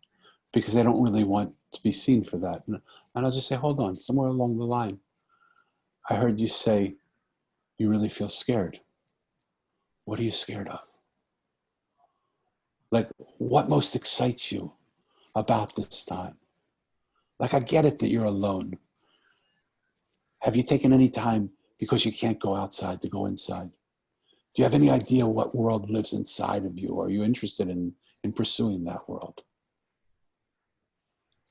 because they don't really want to be seen for that. And I'll just say, hold on, somewhere along the line, I heard you say, you really feel scared. What are you scared of? Like, what most excites you about this time? Like, I get it that you're alone. Have you taken any time because you can't go outside to go inside? Do you have any idea what world lives inside of you? Are you interested in pursuing that world?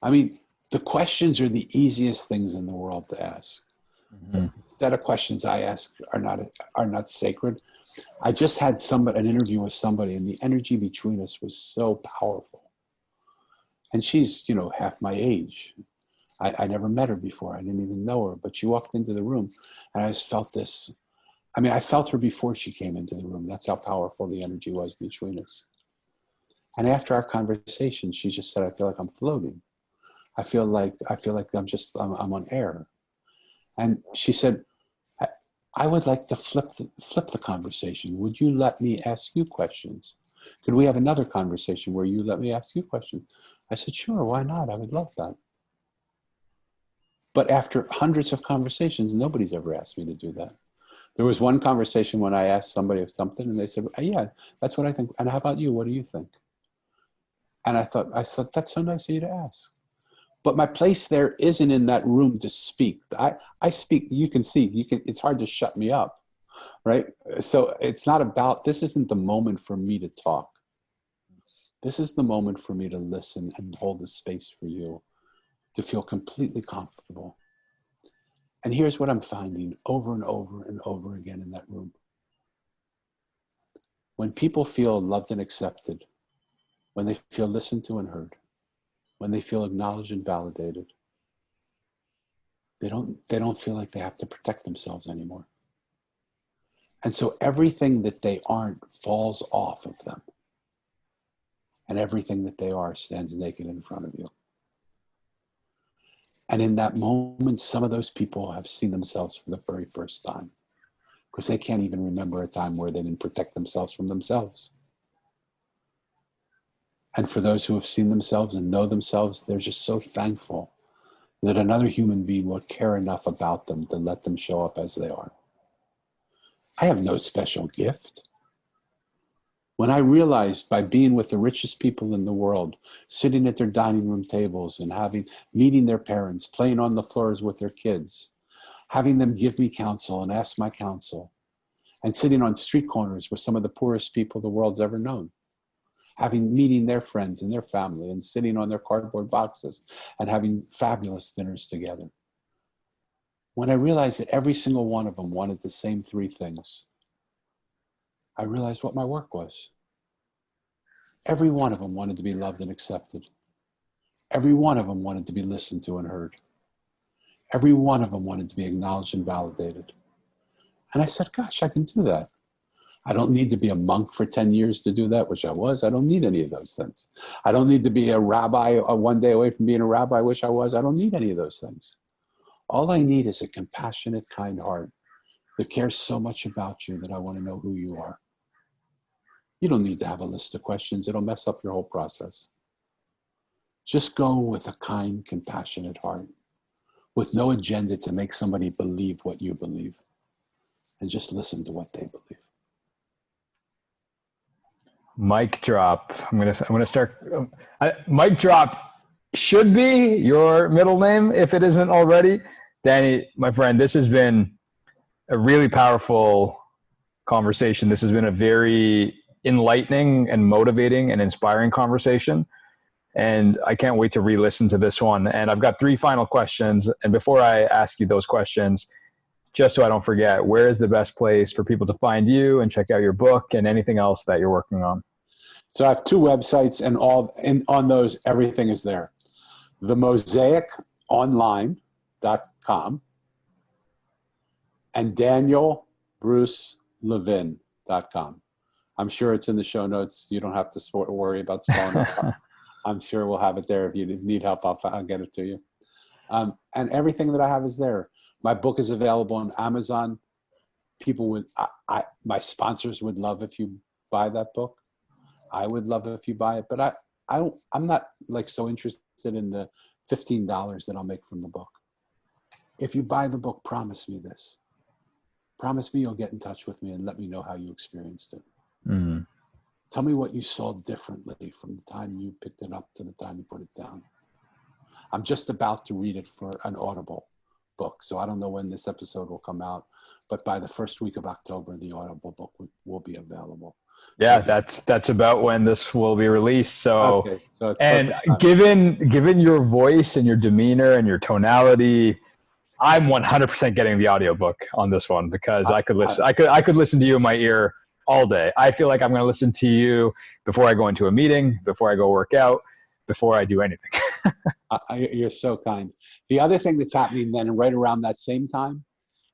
I mean, the questions are the easiest things in the world to ask. Mm-hmm. The set of questions I ask are not sacred. I just had an interview with somebody, and the energy between us was so powerful. And she's, half my age. I never met her before. I didn't even know her, but she walked into the room, and I just felt this. I mean, I felt her before she came into the room. That's how powerful the energy was between us. And after our conversation, she just said, I feel like I'm floating. I feel like I'm on air. And she said, I would like to flip the conversation. Would you let me ask you questions? Could we have another conversation where you let me ask you questions? I said, sure, why not? I would love that. But after hundreds of conversations, nobody's ever asked me to do that. There was one conversation when I asked somebody something and they said, yeah, that's what I think. And how about you? What do you think? And I thought, that's so nice of you to ask. But my place there isn't in that room to speak. I speak, you can see, it's hard to shut me up, right? So it's not about, this isn't the moment for me to talk. This is the moment for me to listen and hold the space for you to feel completely comfortable. And here's what I'm finding over and over and over again in that room. When people feel loved and accepted, when they feel listened to and heard, when they feel acknowledged and validated, they don't feel like they have to protect themselves anymore. And so everything that they aren't falls off of them. And everything that they are stands naked in front of you. And in that moment, some of those people have seen themselves for the very first time because they can't even remember a time where they didn't protect themselves from themselves. And for those who have seen themselves and know themselves, they're just so thankful that another human being will care enough about them to let them show up as they are. I have no special gift. When I realized by being with the richest people in the world, sitting at their dining room tables and meeting their parents, playing on the floors with their kids, having them give me counsel and ask my counsel, and sitting on street corners with some of the poorest people the world's ever known, meeting their friends and their family and sitting on their cardboard boxes and having fabulous dinners together. When I realized that every single one of them wanted the same three things, I realized what my work was. Every one of them wanted to be loved and accepted. Every one of them wanted to be listened to and heard. Every one of them wanted to be acknowledged and validated. And I said, gosh, I can do that. I don't need to be a monk for 10 years to do that, which I was. I don't need any of those things. I don't need to be a rabbi one day away from being a rabbi, which I was. I don't need any of those things. All I need is a compassionate, kind heart that cares so much about you that I want to know who you are. You don't need to have a list of questions. It'll mess up your whole process. Just go with a kind, compassionate heart, with no agenda to make somebody believe what you believe, and just listen to what they believe. Mic drop. I'm gonna start. Mic drop should be your middle name if it isn't already. Danny, my friend, this has been a really powerful conversation. This has been a very enlightening and motivating and inspiring conversation. And I can't wait to re-listen to this one. And I've got 3 final questions. And before I ask you those questions, just so I don't forget, where is the best place for people to find you and check out your book and anything else that you're working on? So I have 2 websites, and on those, everything is there. The mosaiconline.com and danielbrucelevin.com. I'm sure it's in the show notes. You don't have to worry about spelling it. I'm sure we'll have it there. If you need help, I'll get it to you. And everything that I have is there. My book is available on Amazon. People would, my sponsors would love if you buy that book. I would love it if you buy it, but I'm not like so interested in the $15 that I'll make from the book. If you buy the book, promise me this. Promise me you'll get in touch with me and let me know how you experienced it. Mm-hmm. Tell me what you saw differently from the time you picked it up to the time you put it down. I'm just about to read it for an Audible book, so I don't know when this episode will come out, but by the first week of October, the Audible book will be available. Yeah, so that's about when this will be released. So, okay, so and given your voice and your demeanor and your tonality, I'm 100% getting the audiobook on this one, because I could listen to you in my ear all day. I feel like I'm going to listen to you before I go into a meeting, before I go work out, before I do anything. You're so kind. The other thing that's happening then right around that same time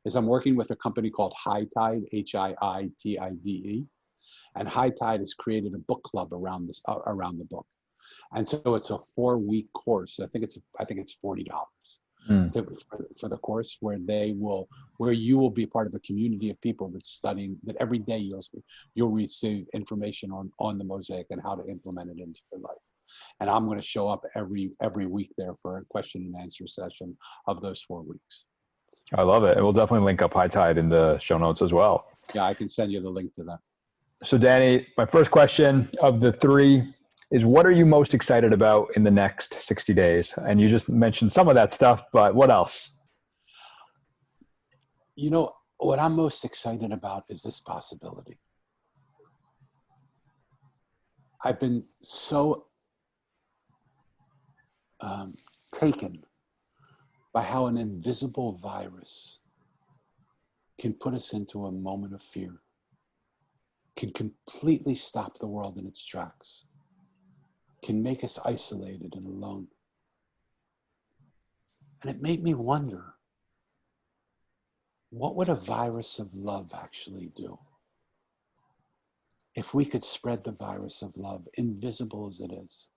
is I'm working with a company called High Tide, HIITIDE. And High Tide has created a book club around the book. And so it's a 4-week course. I think it's $40 for the course, where you will be part of a community of people that's studying, that every day you'll receive information on the Mosaic and how to implement it into your life. And I'm going to show up every week there for a question and answer session of those 4 weeks. I love it. And we'll definitely link up High Tide in the show notes as well. Yeah, I can send you the link to that. So Danny, my first question of the 3 is, what are you most excited about in the next 60 days? And you just mentioned some of that stuff, but what else? You know, what I'm most excited about is this possibility. I've been so taken by how an invisible virus can put us into a moment of fear, can completely stop the world in its tracks, can make us isolated and alone. And it made me wonder, what would a virus of love actually do? If we could spread the virus of love, invisible as it is,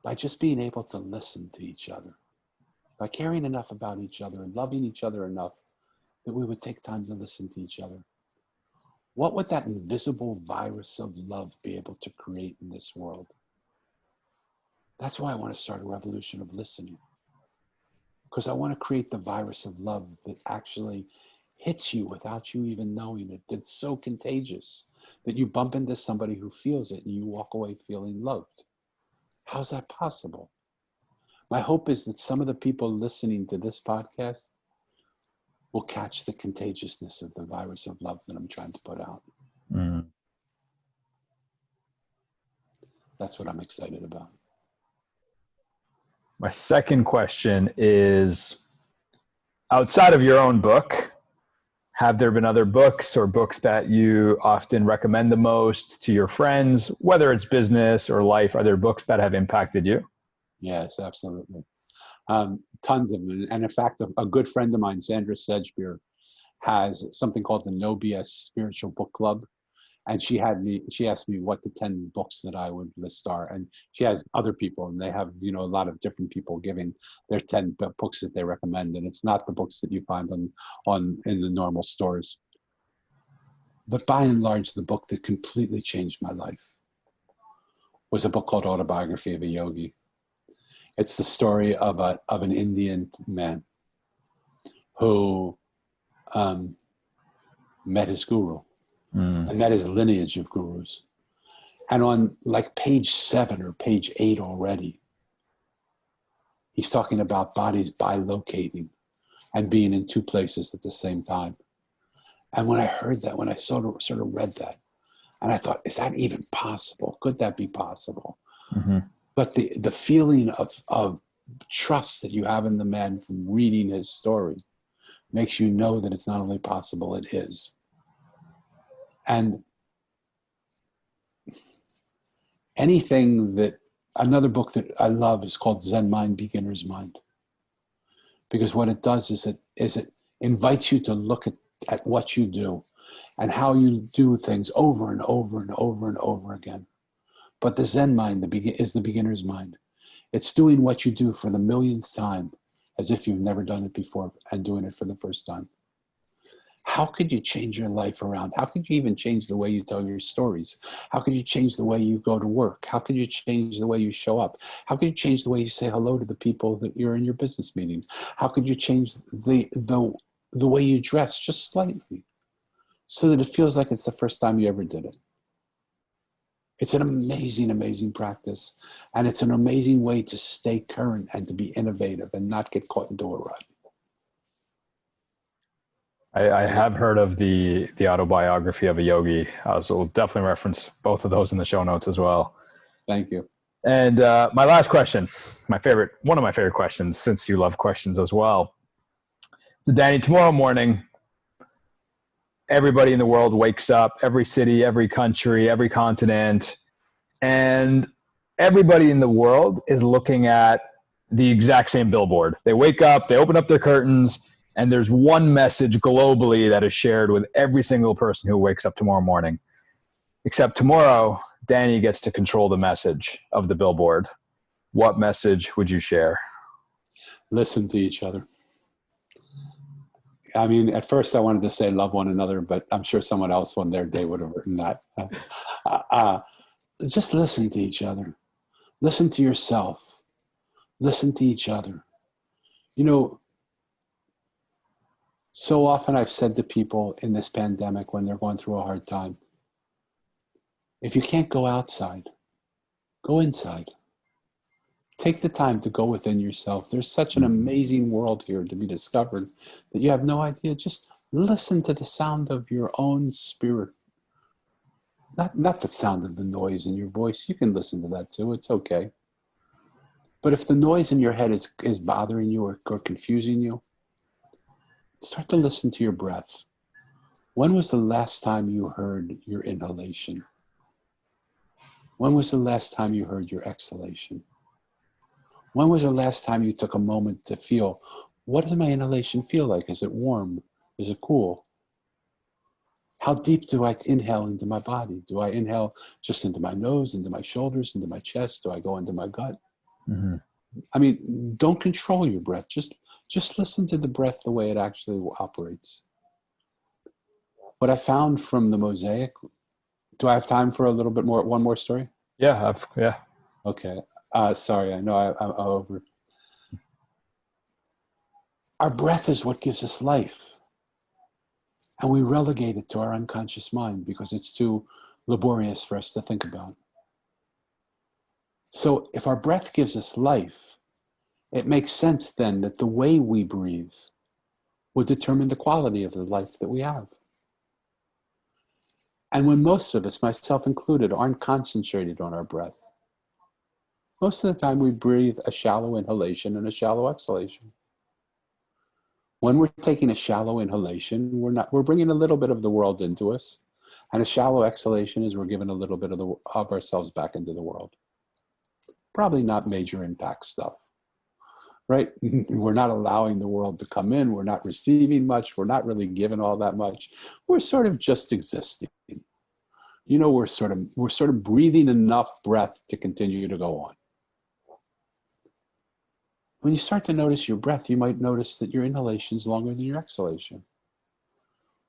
by just being able to listen to each other, by caring enough about each other and loving each other enough that we would take time to listen to each other. What would that invisible virus of love be able to create in this world? That's why I want to start a revolution of listening. Because I want to create the virus of love that actually hits you without you even knowing it. That's so contagious that you bump into somebody who feels it and you walk away feeling loved. How's that possible? My hope is that some of the people listening to this podcast will catch the contagiousness of the virus of love that I'm trying to put out. Mm. That's what I'm excited about. My second question is, outside of your own book, have there been other books or books that you often recommend the most to your friends, whether it's business or life? Are there books that have impacted you? Yes, absolutely. Tons of them. And in fact, a good friend of mine, Sandra Sedgbeer, has something called the No BS Spiritual Book Club. And she asked me what the 10 books that I would list are. And she has other people, and they have, a lot of different people giving their 10 books that they recommend. And it's not the books that you find in the normal stores. But by and large, the book that completely changed my life was a book called Autobiography of a Yogi. It's the story of an Indian man who met his guru. And that is lineage of gurus. And on like page 7 or page 8 already, he's talking about bodies bilocating and being in two places at the same time. And when I heard that, when I sort of read that, and I thought, is that even possible? Could that be possible? Mm-hmm. But the feeling of trust that you have in the man from reading his story makes you know that it's not only possible, it is. And another book that I love is called Zen Mind, Beginner's Mind. Because what it does is it invites you to look at what you do and how you do things over and over and over and over again. But the Zen mind is the beginner's mind. It's doing what you do for the millionth time as if you've never done it before and doing it for the first time. How could you change your life around? How could you even change the way you tell your stories? How could you change the way you go to work? How could you change the way you show up? How could you change the way you say hello to the people that you're in your business meeting? How could you change the way you dress just slightly so that it feels like it's the first time you ever did it? It's an amazing, amazing practice. And it's an amazing way to stay current and to be innovative and not get caught into a rut. I have heard of the Autobiography of a Yogi. So we'll definitely reference both of those in the show notes as well. Thank you. And my last question, one of my favorite questions, since you love questions as well. So Danny, tomorrow morning, everybody in the world wakes up, every city, every country, every continent, and everybody in the world is looking at the exact same billboard. They wake up, they open up their curtains, and there's one message globally that is shared with every single person who wakes up tomorrow morning. Except tomorrow, Danny gets to control the message of the billboard. What message would you share? Listen to each other. I mean, at first I wanted to say love one another, but I'm sure someone else on their day would have written that. Just listen to each other. Listen to yourself. Listen to each other. So often I've said to people in this pandemic when they're going through a hard time, if you can't go outside, go inside. Take the time to go within yourself. There's such an amazing world here to be discovered that you have no idea. Just listen to the sound of your own spirit. Not the sound of the noise in your voice. You can listen to that too. It's okay. But if the noise in your head is bothering you or confusing you, start to listen to your breath. When was the last time you heard your inhalation? When was the last time you heard your exhalation? When was the last time you took a moment to feel, what does my inhalation feel like? Is it warm? Is it cool? How deep do I inhale into my body? Do I inhale just into my nose, into my shoulders, into my chest? Do I go into my gut? Mm-hmm. I mean, don't control your breath. Just listen to the breath the way it actually operates. What I found from the Mosaic, do I have time for a little bit more, one more story? Yeah. Okay. Sorry, I know I'm over. Our breath is what gives us life. And we relegate it to our unconscious mind because it's too laborious for us to think about. So if our breath gives us life, it makes sense then that the way we breathe will determine the quality of the life that we have. And when most of us, myself included, aren't concentrated on our breath, most of the time we breathe a shallow inhalation and a shallow exhalation. When we're taking a shallow inhalation, we're bringing a little bit of the world into us. And a shallow exhalation is we're giving a little bit of ourselves back into the world. Probably not major impact stuff, right? We're not allowing the world to come in. We're not receiving much. We're not really giving all that much. We're sort of just existing. You know, we're sort of breathing enough breath to continue to go on. When you start to notice your breath, you might notice that your inhalation is longer than your exhalation.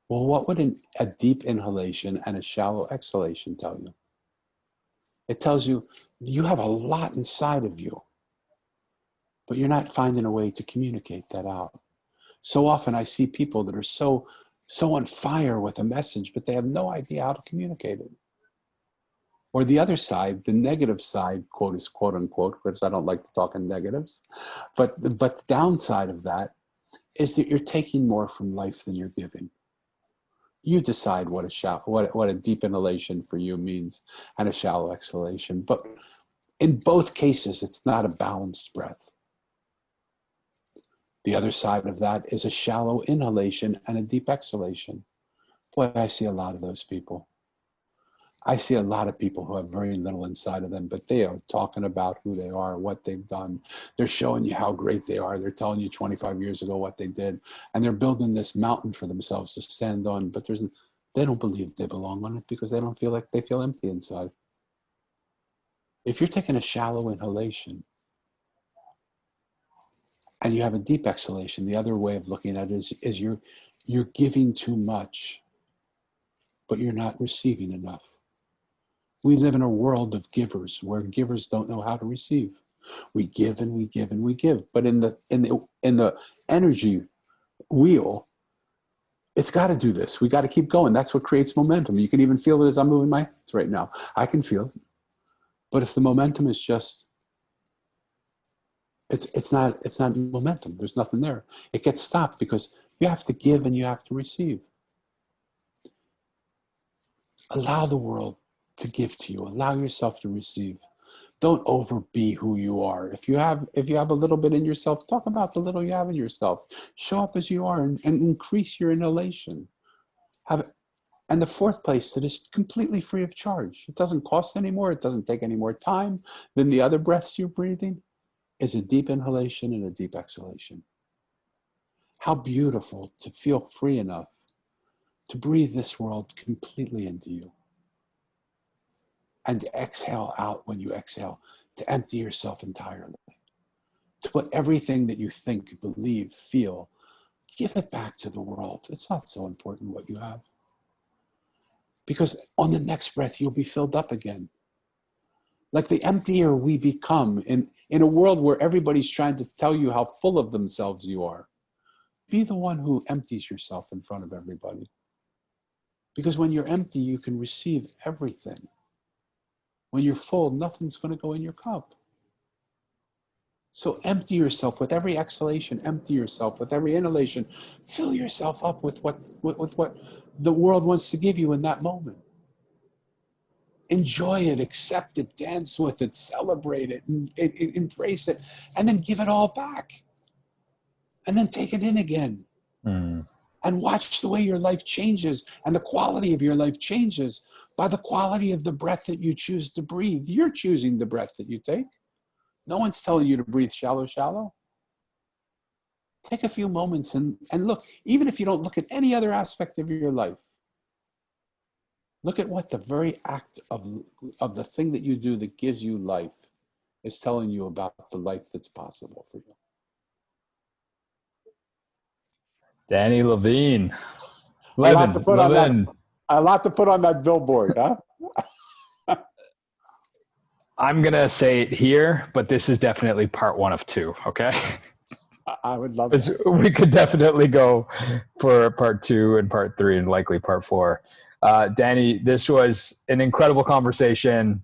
Well, what would a deep inhalation and a shallow exhalation tell you? It tells you you have a lot inside of you, but you're not finding a way to communicate that out. So often I see people that are so on fire with a message, but they have no idea how to communicate it. Or the other side, the negative side, quote unquote, because I don't like to talk in negatives, but the downside of that is that you're taking more from life than you're giving. You decide what a deep inhalation for you means and a shallow exhalation. But in both cases, it's not a balanced breath. The other side of that is a shallow inhalation and a deep exhalation. Boy, I see a lot of those people. I see a lot of people who have very little inside of them, but they are talking about who they are, what they've done. They're showing you how great they are. They're telling you 25 years ago what they did. And they're building this mountain for themselves to stand on, but they don't believe they belong on it because they don't feel like they feel empty inside. If you're taking a shallow inhalation and you have a deep exhalation, the other way of looking at it is you're giving too much, but you're not receiving enough. We live in a world of givers where givers don't know how to receive. We give and we give and we give. But in the energy wheel, it's got to do this. We got to keep going. That's what creates momentum. You can even feel it as I'm moving my hands right now. I can feel it. But if the momentum is just, it's not momentum. There's nothing there. It gets stopped because you have to give and you have to receive. Allow the world to give to you. Allow yourself to receive. Don't overbe who you are. If you have a little bit in yourself, talk about the little you have in yourself. Show up as you are and increase your inhalation. And the fourth place that is completely free of charge. It doesn't cost any more. It doesn't take any more time than the other breaths you're breathing, is a deep inhalation and a deep exhalation. How beautiful to feel free enough to breathe this world completely into you. And to exhale out when you exhale, to empty yourself entirely. To put everything that you think, believe, feel, give it back to the world. It's not so important what you have. Because on the next breath, you'll be filled up again. Like the emptier we become in a world where everybody's trying to tell you how full of themselves you are, be the one who empties yourself in front of everybody. Because when you're empty, you can receive everything. When you're full, nothing's going to go in your cup. So empty yourself with every exhalation, empty yourself with every inhalation. Fill yourself up with what the world wants to give you in that moment. Enjoy it, accept it, dance with it, celebrate it, embrace it, and then give it all back. And then take it in again. And watch the way your life changes and the quality of your life changes by the quality of the breath that you choose to breathe. You're choosing the breath that you take. No one's telling you to breathe shallow, shallow. Take a few moments and look, even if you don't look at any other aspect of your life, look at what the very act of the thing that you do that gives you life is telling you about the life that's possible for you. Danny Levin. A lot to put on that billboard, huh? I'm going to say it here, but this is definitely part 1 of 2, okay? I would love it. We could definitely go for part 2 and part 3 and likely part 4. Danny, this was an incredible conversation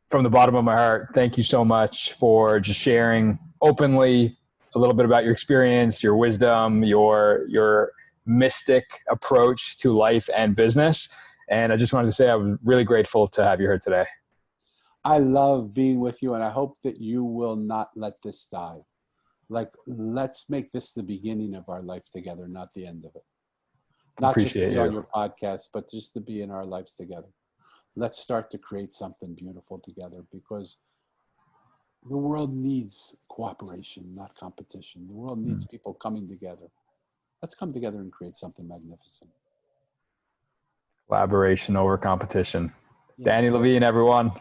from the bottom of my heart. Thank you so much for just sharing openly a little bit about your experience, your wisdom, your mystic approach to life and business. And I just wanted to say I was really grateful to have you here today. I love being with you, and I hope that you will not let this die. Like, let's make this the beginning of our life together, not the end of it. Not just to Appreciate be on you. your podcast, but just to be in our lives together. Let's start to create something beautiful together, because the world needs cooperation, not competition. The world needs people coming together. Let's come together and create something magnificent. Collaboration over competition. Yeah. Daniel Levin, everyone.